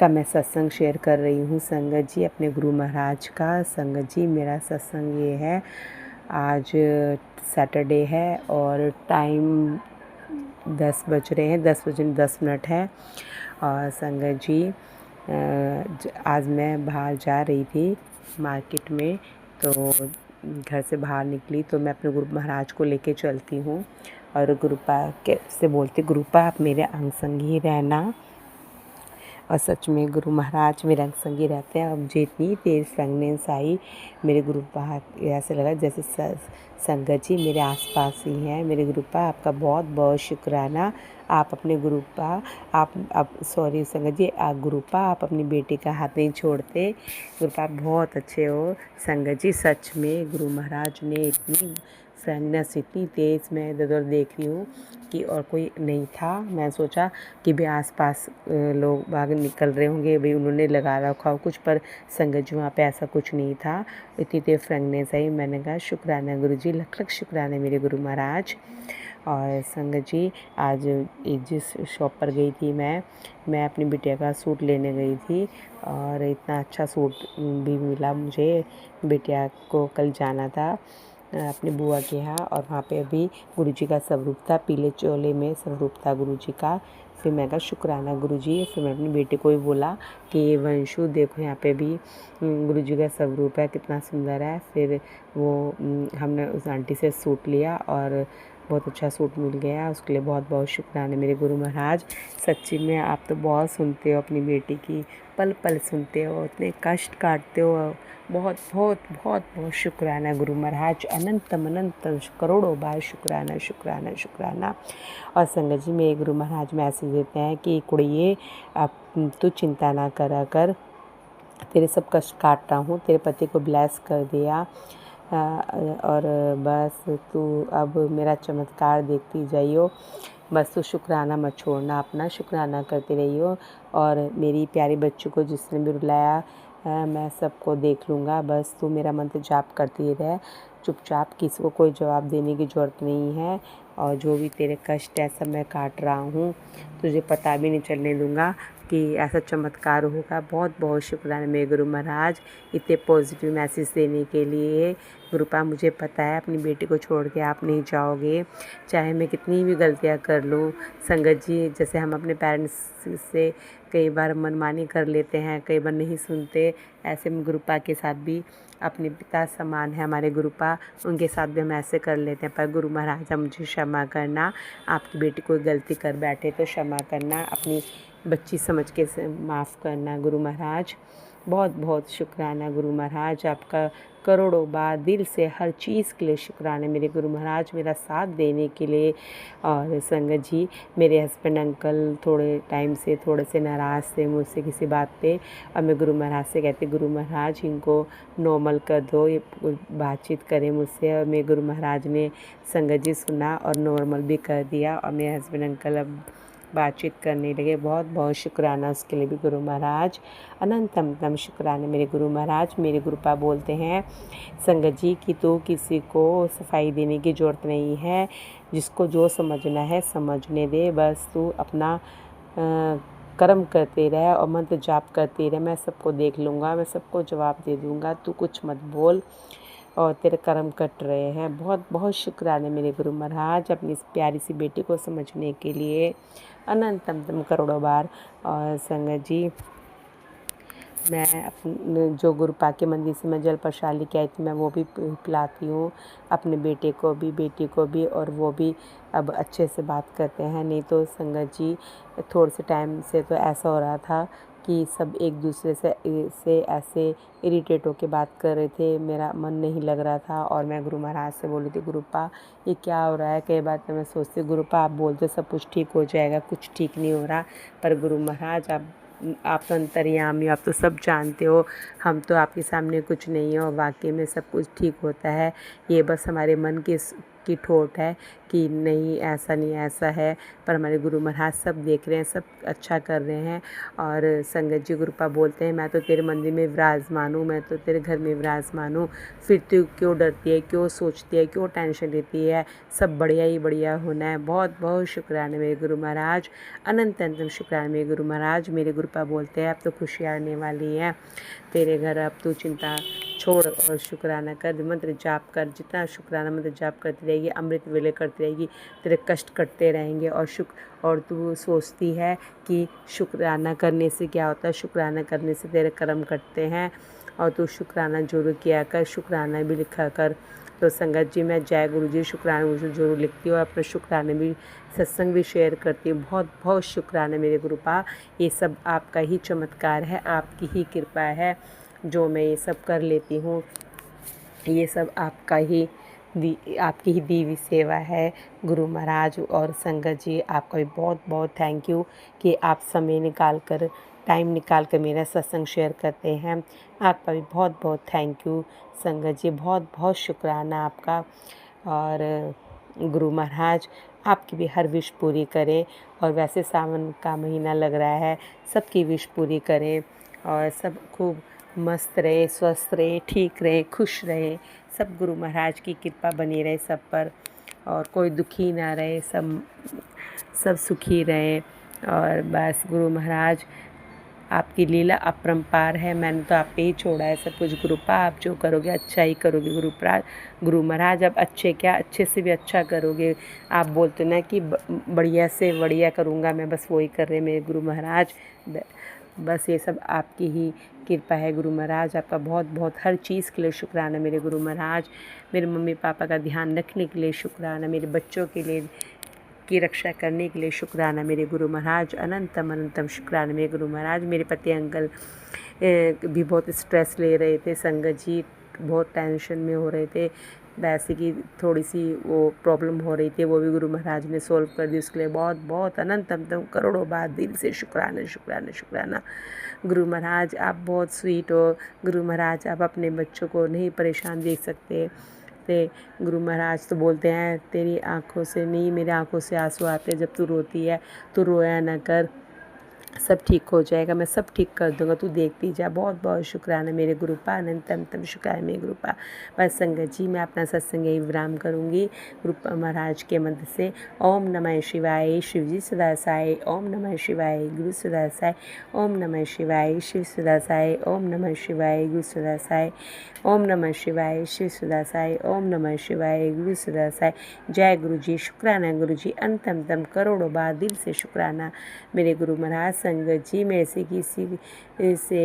का मैं सत्संग शेयर कर रही हूँ। संगत जी अपने गुरु महाराज का। संगत जी मेरा सत्संग ये है, आज सैटरडे है और टाइम 10 बज रहे हैं, 10 है। और संगत जी आज मैं बाहर जा रही थी मार्केट में, तो घर से बाहर निकली तो मैं अपने गुरु महाराज को लेके चलती हूँ और गुरुपा के से बोलती, गुरुपा आप मेरे अंग संगी रहना। और सच में गुरु महाराज मेरे अंग संगी रहते हैं। अब मुझे इतनी तेज़ फ्रेगनेंस आई मेरे गुरुपा, ऐसे लगा जैसे संगत जी मेरे आसपास ही हैं। मेरे गुरुपा आपका बहुत बहुत शुक्राना। आप अपने गुरुपा संगत जी, आप गुरुपा आप अपनी बेटी का हाथ नहीं छोड़ते। गुरुपा आप बहुत अच्छे हो। संगत जी सच में गुरु महाराज ने इतनी फ्रेगनेंस इतनी तेज़, मैं इधर उधर देख रही हूँ कि और कोई नहीं था। मैं सोचा कि भाई आसपास लोग बाग निकल रहे होंगे, भाई उन्होंने लगा रखा हो कुछ, पर संगत जी वहाँ पे ऐसा कुछ नहीं था। इतनी तेज़ फ्रेगनेंस आई। मैंने कहा शुक्राना गुरु जी, लख लख शुक्राना मेरे गुरु महाराज। और संगत जी आज एक जिस शॉप पर गई थी मैं अपनी बिटिया का सूट लेने गई थी और इतना अच्छा सूट भी मिला मुझे। बिटिया को कल जाना था अपनी बुआ के यहाँ, और वहाँ पे अभी गुरुजी का स्वरूप था, पीले चोले में स्वरूप था गुरुजी का। फिर मैं कहा शुक्राना गुरुजी। फिर मैं अपनी बेटी को भी बोला कि वंशु देखो यहाँ पे भी गुरुजी का स्वरूप है, कितना सुंदर है। फिर वो हमने उस आंटी से सूट लिया और बहुत अच्छा सूट मिल गया, उसके लिए बहुत बहुत शुक्राना मेरे गुरु महाराज। सच्ची में आप तो बहुत सुनते हो अपनी बेटी की, पल पल सुनते हो, इतने कष्ट काटते हो। बहुत बहुत बहुत बहुत शुक्राना गुरु महाराज, अनंतम अनंतम करोड़ों बार शुक्राना शुक्राना शुक्राना। और संगत जी मेरे गुरु महाराज मैसेज देते हैं कि कुड़िए अब तू चिंता ना करा कर, तेरे सब कष्ट काटता हूँ, तेरे पति को ब्लेस कर दिया और बस तू अब मेरा चमत्कार देखती जाइयो। बस तू शुक्राना मत छोड़ना, अपना शुक्राना करते रहियो। और मेरी प्यारे बच्चों को जिसने भी रुलाया मैं सबको देख लूँगा, बस तू मेरा मंत्र जाप करती रह चुपचाप, किसी को कोई जवाब देने की ज़रूरत नहीं है। और जो भी तेरे कष्ट है सब मैं काट रहा हूँ, तुझे पता भी नहीं चलने दूँगा कि ऐसा चमत्कार होगा। बहुत बहुत शुक्राना मेरे गुरु महाराज इतने पॉजिटिव मैसेज देने के लिए। गुरुपा मुझे पता है अपनी बेटी को छोड़ के आप नहीं जाओगे, चाहे मैं कितनी भी गलतियाँ कर लूँ। संगत जी, जैसे हम अपने पेरेंट्स से कई बार मनमानी कर लेते हैं, कई बार नहीं सुनते, ऐसे में गुरुपा के साथ भी अपने पिता समान है हमारे गुरुपा, उनके साथ भी हम ऐसे कर लेते हैं। पर गुरु महाराज मुझे क्षमा करना, आपकी बेटी कोई गलती कर बैठे तो क्षमा करना, अपनी बच्ची समझ के माफ़ करना गुरु महाराज। बहुत बहुत शुक्राना गुरु महाराज, आपका करोड़ों बार दिल से हर चीज़ के लिए शुक्राना मेरे गुरु महाराज, मेरा साथ देने के लिए। और संगत जी, मेरे हस्बैंड अंकल थोड़े टाइम से थोड़े से नाराज़ थे मुझसे किसी बात पे, और मैं गुरु महाराज से कहती गुरु महाराज इनको नॉर्मल कर दो, ये बातचीत करें मुझसे। और मेरे गुरु महाराज ने संगत जी सुना और नॉर्मल भी कर दिया, और मेरे हस्बैंड अंकल अब बातचीत करने लगे। बहुत बहुत शुक्राना उसके लिए भी गुरु महाराज, अनंतम शुक्राना मेरे गुरु महाराज। मेरे गुरुपा बोलते हैं संगत जी कि तो किसी को सफाई देने की ज़रूरत नहीं है, जिसको जो समझना है समझने दे, बस तू अपना कर्म करते रहे और मंत्र जाप करते रहे, मैं सबको देख लूँगा, मैं सबको जवाब दे दूँगा, तू कुछ मत बोल और तेरे कर्म कट रहे हैं। बहुत बहुत शुक्राना मेरे गुरु महाराज अपनी इस प्यारी सी बेटी को समझने के लिए, अनंतम करोड़ों बार। और संगत जी, मैं अपने जो गुरुपा के मंदिर से मैं जल प्रसाद लेके आई थी, मैं वो भी पिलाती हूँ अपने बेटे को भी, बेटी को भी, और वो भी अब अच्छे से बात करते हैं। नहीं तो संगत जी थोड़े से टाइम से तो ऐसा हो रहा था कि सब एक दूसरे से ऐसे इरिटेट होकर बात कर रहे थे, मेरा मन नहीं लग रहा था। और मैं गुरु महाराज से बोली थी गुरुपा ये क्या हो रहा है, कई बार तो मैं सोचती गुरुपा आप बोलते सब कुछ ठीक हो जाएगा, कुछ ठीक नहीं हो रहा। पर गुरु महाराज आप तो अंतर्यामी हो, आप तो सब जानते हो, हम तो आपके सामने कुछ नहीं हो, वाकई में सब कुछ ठीक होता है। ये बस हमारे मन की ठोट है कि नहीं ऐसा नहीं ऐसा है, पर हमारे गुरु महाराज सब देख रहे हैं, सब अच्छा कर रहे हैं। और संगत जी गुरुपा बोलते हैं मैं तो तेरे मंदिर में विराजमान हूँ, मैं तो तेरे घर में विराजमान हूँ, फिर तू क्यों डरती है, क्यों सोचती है, क्यों टेंशन लेती है, सब बढ़िया ही बढ़िया होना है। बहुत बहुत शुक्राना मेरे गुरु महाराज, अनंतम शुक्राना मेरे गुरु महाराज। मेरे गुरुपा बोलते हैं अब तो खुशियाँ आने वाली हैं तेरे घर, अब तू चिंता छोड़ और शुक्राना कर, मंत्र जाप कर, जितना शुक्राना मंत्र जाप करती रहेगी, अमृत वेले करती रहेगी, तेरे कष्ट कटते रहेंगे। और तू सोचती है कि शुक्राना करने से क्या होता है, शुक्राना करने से तेरे कर्म कटते हैं, और तू शुक्राना जरूर किया कर, शुक्राना भी लिखा कर। तो संगत जी, मैं जय गुरु जी शुक्राना मुझे जरूर लिखती हूँ, अपने शुक्राने भी सत्संग भी शेयर करती हूँ। बहुत बहुत शुक्राना मेरे गुरुपा, ये सब आपका ही चमत्कार है, आपकी ही कृपा है जो मैं ये सब कर लेती हूँ, ये सब आपकी ही दी हुई सेवा है गुरु महाराज। और संगत जी आपका भी बहुत बहुत थैंक यू कि आप समय टाइम निकाल कर मेरा सत्संग शेयर करते हैं, आपका भी बहुत बहुत थैंक यू संगत जी, बहुत बहुत शुक्राना आपका। और गुरु महाराज आपकी भी हर विश पूरी करें, और वैसे सावन का महीना लग रहा है, सबकी विश पूरी करें, और सब खूब मस्त रहे, स्वस्थ रहे, ठीक रहे, खुश रहे, सब गुरु महाराज की कृपा बनी रहे सब पर, और कोई दुखी ना रहे, सब सुखी रहे। और बस गुरु महाराज आपकी लीला अपरंपार है, मैंने तो आप पे ही छोड़ा है सब कुछ। गुरुपा आप जो करोगे अच्छा ही करोगे गुरु महाराज, अब अच्छे से भी अच्छा करोगे। आप बोलते ना कि बढ़िया से बढ़िया करूँगा मैं, बस वही कर रहे मेरे गुरु महाराज, बस ये सब आपकी ही कृपा है गुरु महाराज। आपका बहुत बहुत हर चीज़ के लिए शुक्राना मेरे गुरु महाराज, मेरे मम्मी पापा का ध्यान रखने के लिए शुक्राना, मेरे बच्चों के लिए की रक्षा करने के लिए शुक्राना मेरे गुरु महाराज, अनंतम शुक्राना मेरे गुरु महाराज। मेरे पति अंकल भी बहुत स्ट्रेस ले रहे थे संगत जी, बहुत टेंशन में हो रहे थे, वैसे कि थोड़ी सी वो प्रॉब्लम हो रही थी, वो भी गुरु महाराज ने सोल्व कर दी, उसके लिए बहुत बहुत अनंतम करोड़ों बार दिल से शुक्राना शुक्राना शुक्राना। गुरु महाराज आप बहुत स्वीट हो, गुरु महाराज आप अपने बच्चों को नहीं परेशान देख सकते, थे। गुरु महाराज तो बोलते हैं तेरी आँखों से नहीं, मेरी आँखों से आंसू आते हैं जब तू रोती है, तू रोया ना कर, सब ठीक हो जाएगा, मैं सब ठीक कर दूंगा, तू देखती जा। बहुत बहुत शुक्राना मेरे गुरुपा, अनंतम तम शुक्राना मेरे गुरुपा। बस संगत जी, मैं अपना सत्संग यही विराम करूँगी गुरुपा महाराज के मंत्र से। ओम नमः शिवाय, शिवजी सदा साई। ओम नमः शिवाय, गुरु सदा साई। ओम नमः शिवाय, शिव सदा साई। ओम नमः शिवाय, गुरु सदा साई। ओम नमः शिवाय, शिव सदा साई। ओम नमः शिवाय, गुरु सदा साई। जय गुरु जी, शुक्राना गुरु जी, अंतम तम करोड़ों बार दिल से शुक्राना मेरे गुरु महाराज। संगत जी, मेरे से किसी से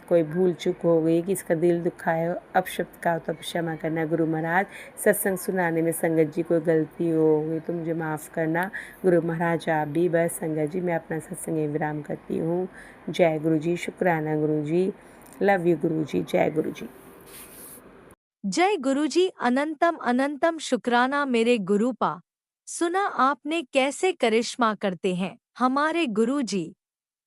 कोई भूल चूक हो गई, किसी का दिल दुखाया हो, अपशब्द का हो तो क्षमा करना गुरु महाराज। सत्संग सुनाने में संगत जी कोई गलती हो गई तो मुझे माफ़ करना गुरु महाराज आप भी। बस संगत जी, मैं अपना सत्संग यहीं विराम करती हूँ। जय गुरु जी, शुक्राना गुरु जी, लव यू गुरु जी, जय गुरु जी। जय गुरुजी, अनंतम अनंतम शुक्राना मेरे गुरुपा। सुना आपने कैसे करिश्मा करते हैं हमारे गुरुजी।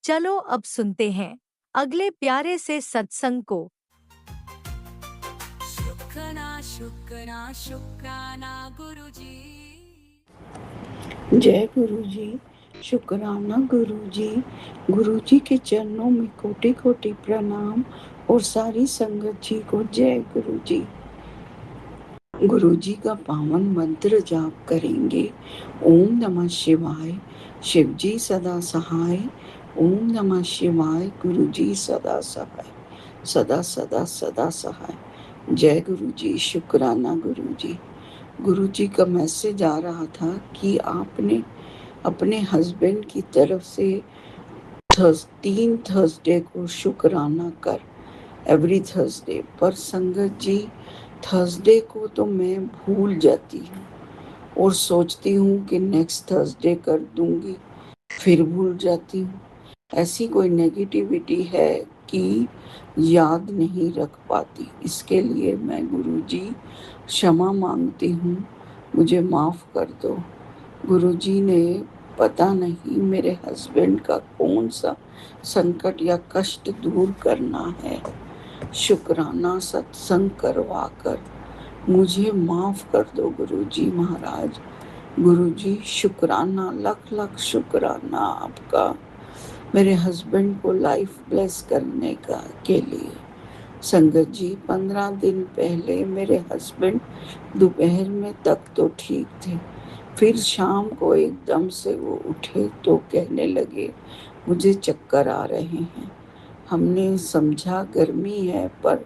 चलो अब सुनते हैं अगले प्यारे से सत्संग को। शुक्राना शुक्राना शुक्राना गुरुजी। जय गुरु जी, शुक्राना गुरु जी। गुरु जी के चरणों में कोटि कोटि प्रणाम और सारी संगत जी को जय गुरु जी। गुरु जी का पावन मंत्र जाप करेंगे। ओम नमः शिवाय, शिव जी सदा सहाय। ओम नमः शिवाय, गुरु जी सदा सहाय, सदा सदा सदा सहाय। जय गुरु जी, शुक्राना गुरु जी। गुरु जी का मैसेज आ रहा था कि आपने अपने हस्बैंड की तरफ से 3 थर्सडे को शुक्राना कर, एवरी थर्सडे। पर संगत जी, थर्सडे को तो मैं भूल जाती हूँ और सोचती हूँ कि नेक्स्ट थर्सडे कर दूंगी, फिर भूल जाती हूँ। ऐसी कोई नेगेटिविटी है कि याद नहीं रख पाती। इसके लिए मैं गुरु जी क्षमा मांगती हूँ, मुझे माफ़ कर दो। गुरु जी ने पता नहीं मेरे हस्बैंड का कौन सा संकट या कष्ट दूर करना है, शुक्राना सत्संग करवा कर मुझे माफ़ कर दो गुरु जी महाराज। गुरु जी शुक्राना, लख लख शुक्राना आपका मेरे हस्बैंड को लाइफ ब्लेस करने का के लिए। संगत जी, 15 दिन पहले मेरे हस्बैंड दोपहर में तक तो ठीक थे, फिर शाम को एकदम से वो उठे तो कहने लगे मुझे चक्कर आ रहे हैं। हमने समझा गर्मी है, पर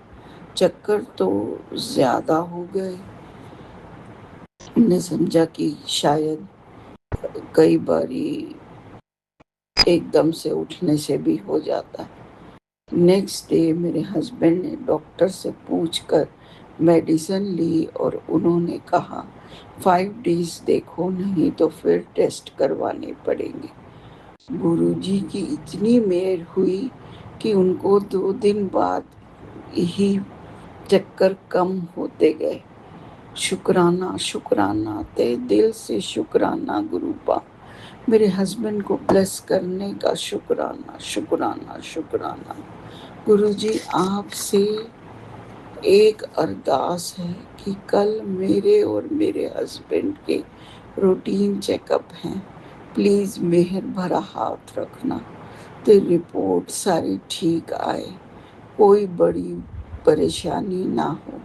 चक्कर तो ज़्यादा हो गए। हमने समझा कि शायद कई बारी एकदम से उठने से भी हो जाता है। नेक्स्ट डे मेरे हस्बैंड ने डॉक्टर से पूछकर मेडिसिन ली और उन्होंने कहा 5 डेज देखो, नहीं तो फिर टेस्ट करवाने पड़ेंगे। गुरुजी की इतनी मेहर हुई कि उनको 2 दिन बाद ही चक्कर कम होते गए। शुक्राना शुक्राना, ते दिल से शुक्राना गुरुपा, मेरे हस्बैंड को ब्लेस करने का शुक्राना शुक्राना शुक्राना। गुरुजी, आपसे एक अरदास है कि कल मेरे और मेरे हस्बैंड के रूटीन चेकअप हैं, प्लीज़ मेहर भरा हाथ रखना तो रिपोर्ट सारी ठीक आए, कोई बड़ी परेशानी ना हो।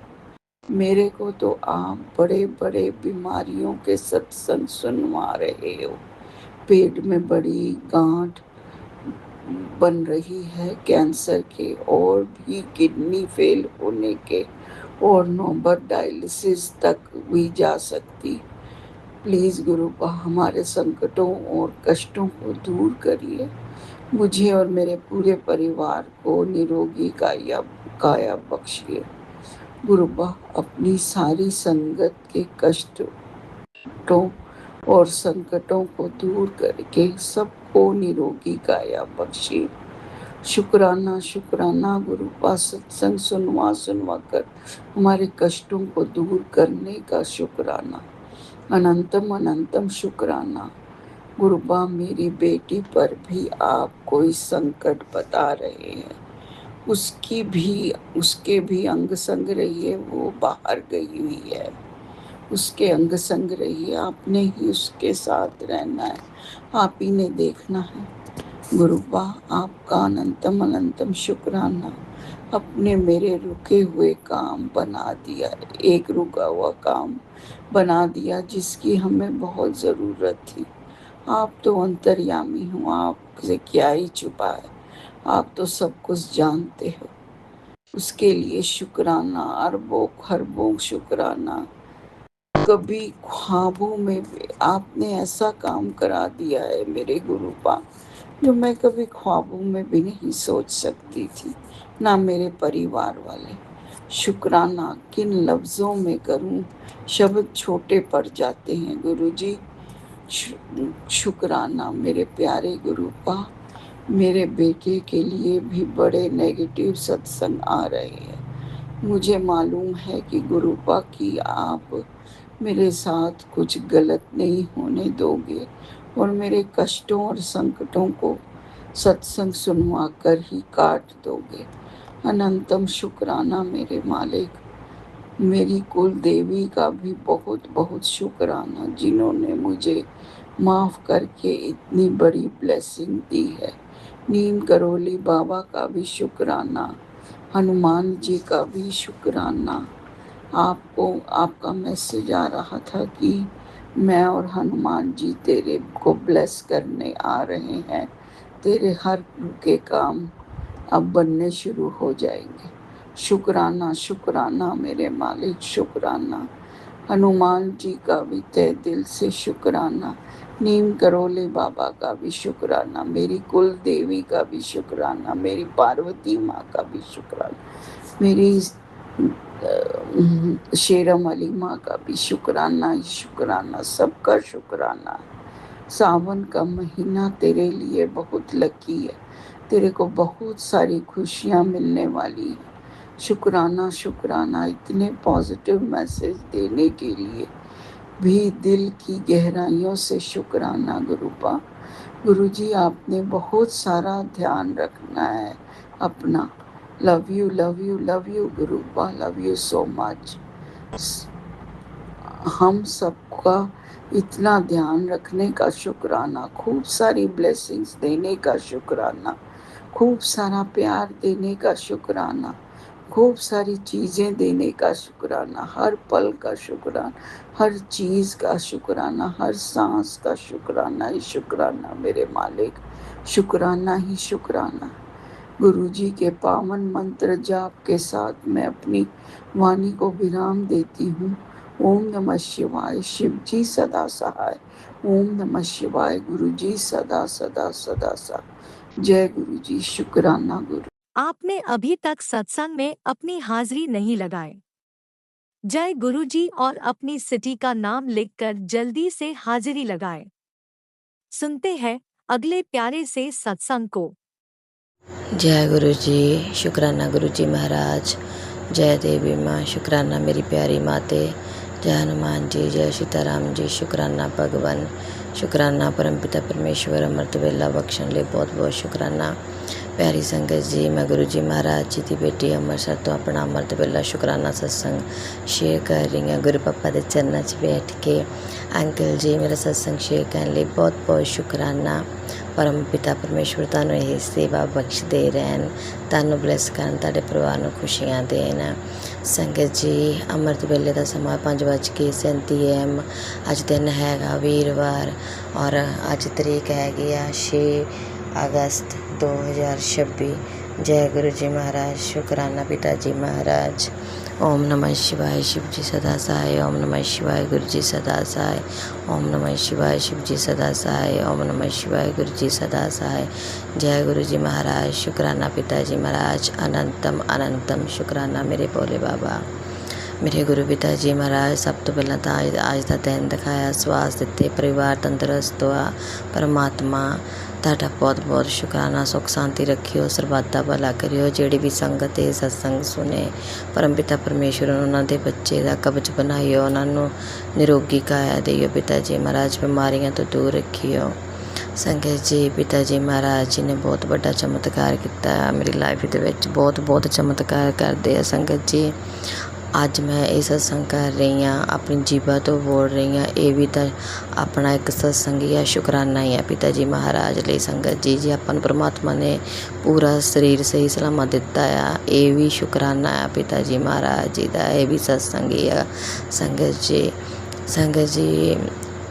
मेरे को तो आप बड़े बड़े बीमारियों के सत्संग सुनवा रहे हो। पेट में बड़ी गांठ बन रही है कैंसर के, और भी किडनी फेल होने के, और नौबत डायलिसिस तक भी जा सकती। प्लीज़ गुरुपा, हमारे संकटों और कष्टों को दूर करिए, मुझे और मेरे पूरे परिवार को निरोगी काया बख्शिए। गुरुपा, अपनी सारी संगत के कष्टों और संकटों को दूर करके सबको निरोगी काया बख्शिए। शुक्राना शुक्राना गुरुपा, सत्संग सुनवा कर हमारे कष्टों को दूर करने का शुक्राना। अनंतम अनंतम शुक्राना गुरुपा, मेरी बेटी पर भी आप कोई संकट बता रहे हैं, उसके भी अंग संग रही है, वो बाहर गई हुई है। उसके अंग संग रहिए, आपने ही उसके साथ रहना है, आप ही ने देखना है। गुरुपा आपका अनंतम अनंतम शुक्राना, अपने मेरे रुके हुए काम बना दिया, एक रुका हुआ काम बना दिया जिसकी हमें बहुत ज़रूरत थी। आप तो अंतर्यामी हो, आपसे क्या ही छुपा है, आप तो सब कुछ जानते हो। उसके लिए शुक्राना, अरबों खरबों शुक्राना। कभी ख्वाबों में भी आपने ऐसा काम करा दिया है मेरे गुरुपा, जो मैं कभी ख्वाबों में भी नहीं सोच सकती थी, ना मेरे परिवार वाले। शुक्राना किन लफ्ज़ों में करूं, शब्द छोटे पड़ जाते हैं गुरुजी। शुक्राना मेरे प्यारे गुरुपा, मेरे बेटे के लिए भी बड़े नेगेटिव सत्संग आ रहे हैं। मुझे मालूम है कि गुरुपा की आप मेरे साथ कुछ गलत नहीं होने दोगे और मेरे कष्टों और संकटों को सत्संग सुनवा कर ही काट दोगे। अनंतम शुक्राना मेरे मालिक, मेरी कुल देवी का भी बहुत बहुत शुक्राना, जिन्होंने मुझे माफ़ करके इतनी बड़ी ब्लेसिंग दी है। नीम करोली बाबा का भी शुक्राना, हनुमान जी का भी शुक्राना। आपको आपका मैसेज आ रहा था कि मैं और हनुमान जी तेरे को ब्लेस करने आ रहे हैं, तेरे हर के काम अब बनने शुरू हो जाएंगे। शुक्राना शुक्राना मेरे मालिक, शुक्राना। हनुमान जी का भी तहे दिल से शुक्राना, नीम करोले बाबा का भी शुक्राना, मेरी कुल देवी का भी शुक्राना, मेरी पार्वती माँ का भी शुक्राना, मेरी शेरम अली माँ का भी शुक्राना ही शुक्राना, सबका शुक्राना। सावन का महीना तेरे लिए बहुत लकी है, तेरे को बहुत सारी खुशियाँ मिलने वाली हैं। शुक्राना शुक्राना, इतने पॉजिटिव मैसेज देने के लिए भी दिल की गहराइयों से शुक्राना गुरुपा। गुरुजी आपने बहुत सारा ध्यान रखना है अपना। Love you love you love you गुरुपा, love you so much. हम सबका इतना ध्यान रखने का शुक्राना, खूब सारी ब्लेसिंग्स देने का शुक्राना, खूब सारा प्यार देने का शुक्राना, खूब सारी चीज़ें देने का शुक्राना, हर पल का शुक्राना, हर चीज़ का शुक्राना, हर सांस का शुक्राना ही शुक्राना मेरे मालिक, शुक्राना ही शुक्राना। गुरुजी के पावन मंत्र जाप के साथ मैं अपनी वाणी को विराम देती हूँ। ओम नमः शिवाय, शिव जी सदा सहाय। ओम नमः शिवाय, गुरुजी सदा सदा सदा सहाय। जय गुरुजी, शुक्राना गुरु। आपने अभी तक सत्संग में अपनी हाजिरी नहीं लगाए। जय गुरुजी और अपनी सिटी का नाम लिखकर जल्दी से हाजिरी लगाए। सुनते हैं अगले प्यारे से सत्संग को। जय गुरु जी, शुक्राना गुरु जी महाराज। जय देवी माँ, शुक्राना मेरी प्यारी माते। जय हनुमान जी, जय सीताराम जी, शुक्राना भगवान, शुक्राना परमपिता परमेश्वर अमृत वेला बख्शण लिए बहुत बहुत शुक्राना। प्यारी संगत जी, मैं गुरु जी महाराज जी की बेटी अमृतसर तो अपना अमृत वेला शुक्राना सत्संग शेयर कर रही हूँ। गुरु पापा के चरणों च बैठ के अंकल जी मेरा सत्संग शेयर करने लिए बहुत बहुत शुक्राना। परम पिता परमेश्वर तुहानू यही सेवा बख्शते रहन, तुहानू ब्लैस करन, तुहाडे परिवार नू खुशियां देन। संगत जी, अमृत वेले का समा 5:37 AM। अज दिन हैगा वीरवार और अज तरीक हैगी 6 अगस्त 2026। जय गुरु जी महाराज, शुक्राना पिताजी महाराज। ओम नमः शिवाय, शिव जी सदा सहाय। ओम नमः शिवाय, गुरु जी सदा सहाय। ओम नमः शिवाय, शिव जी सदा सहाय। ओम नमः शिवाय, गुरु जी सदा सहाय। जय गुरु जी महाराज, शुक्राना पिताजी महाराज। अनंतम अनंतम शुक्राना मेरे भोले बाबा, मेरे गुरु पिता जी महाराज। सब तो पहला तो आज का दिन दिखाया, स्वास दिते, परिवार तंदुरुस्त हुआ। परमात्मा ਤੁਹਾਡਾ बहुत बहुत शुक्राना। सुख शांति रखियो, सरबत ਦਾ भला करियो। ਜਿਹੜੀ भी संगत है सत्संग सुने, परम पिता परमेश्वर उन्होंने दे बच्चे का कवच बनाइयो, उन्होंने निरोगी काया दियो पिता जी महाराज, बीमारियों तो दूर रखियो। संगत जी, पिता जी महाराज जी ने बहुत बड़ा चमत्कार किया मेरी लाइफ के विच, बहुत बहुत चमत्कार करते हैं संगत जी। ਅੱਜ ਮੈਂ ਇਹ ਸਤਸੰਗ ਕਰ ਰਹੀ ਹਾਂ, ਆਪਣੀ ਜੀਭਾਂ ਤੋਂ ਬੋਲ ਰਹੀ ਹਾਂ। ਇਹ ਵੀ ਤਾਂ ਆਪਣਾ ਇੱਕ ਸਤਸੰਗ ਹੀ ਹੈ, ਸ਼ੁਕਰਾਨਾ ਹੀ ਹੈ ਪਿਤਾ ਜੀ ਮਹਾਰਾਜ ਲਈ। ਸੰਗਤ ਜੀ, ਜੀ ਆਪਾਂ ਨੂੰ ਪਰਮਾਤਮਾ ਨੇ ਪੂਰਾ ਸਰੀਰ ਸਹੀ ਸਲਾਮਤ ਦਿੱਤਾ ਆ, ਇਹ ਵੀ ਸ਼ੁਕਰਾਨਾ ਹੈ ਪਿਤਾ ਜੀ ਮਹਾਰਾਜ ਜੀ ਦਾ। ਇਹ ਵੀ ਸਤਸੰਗ ਹੀ ਆ ਸੰਗਤ ਜੀ। ਸੰਗਤ ਜੀ,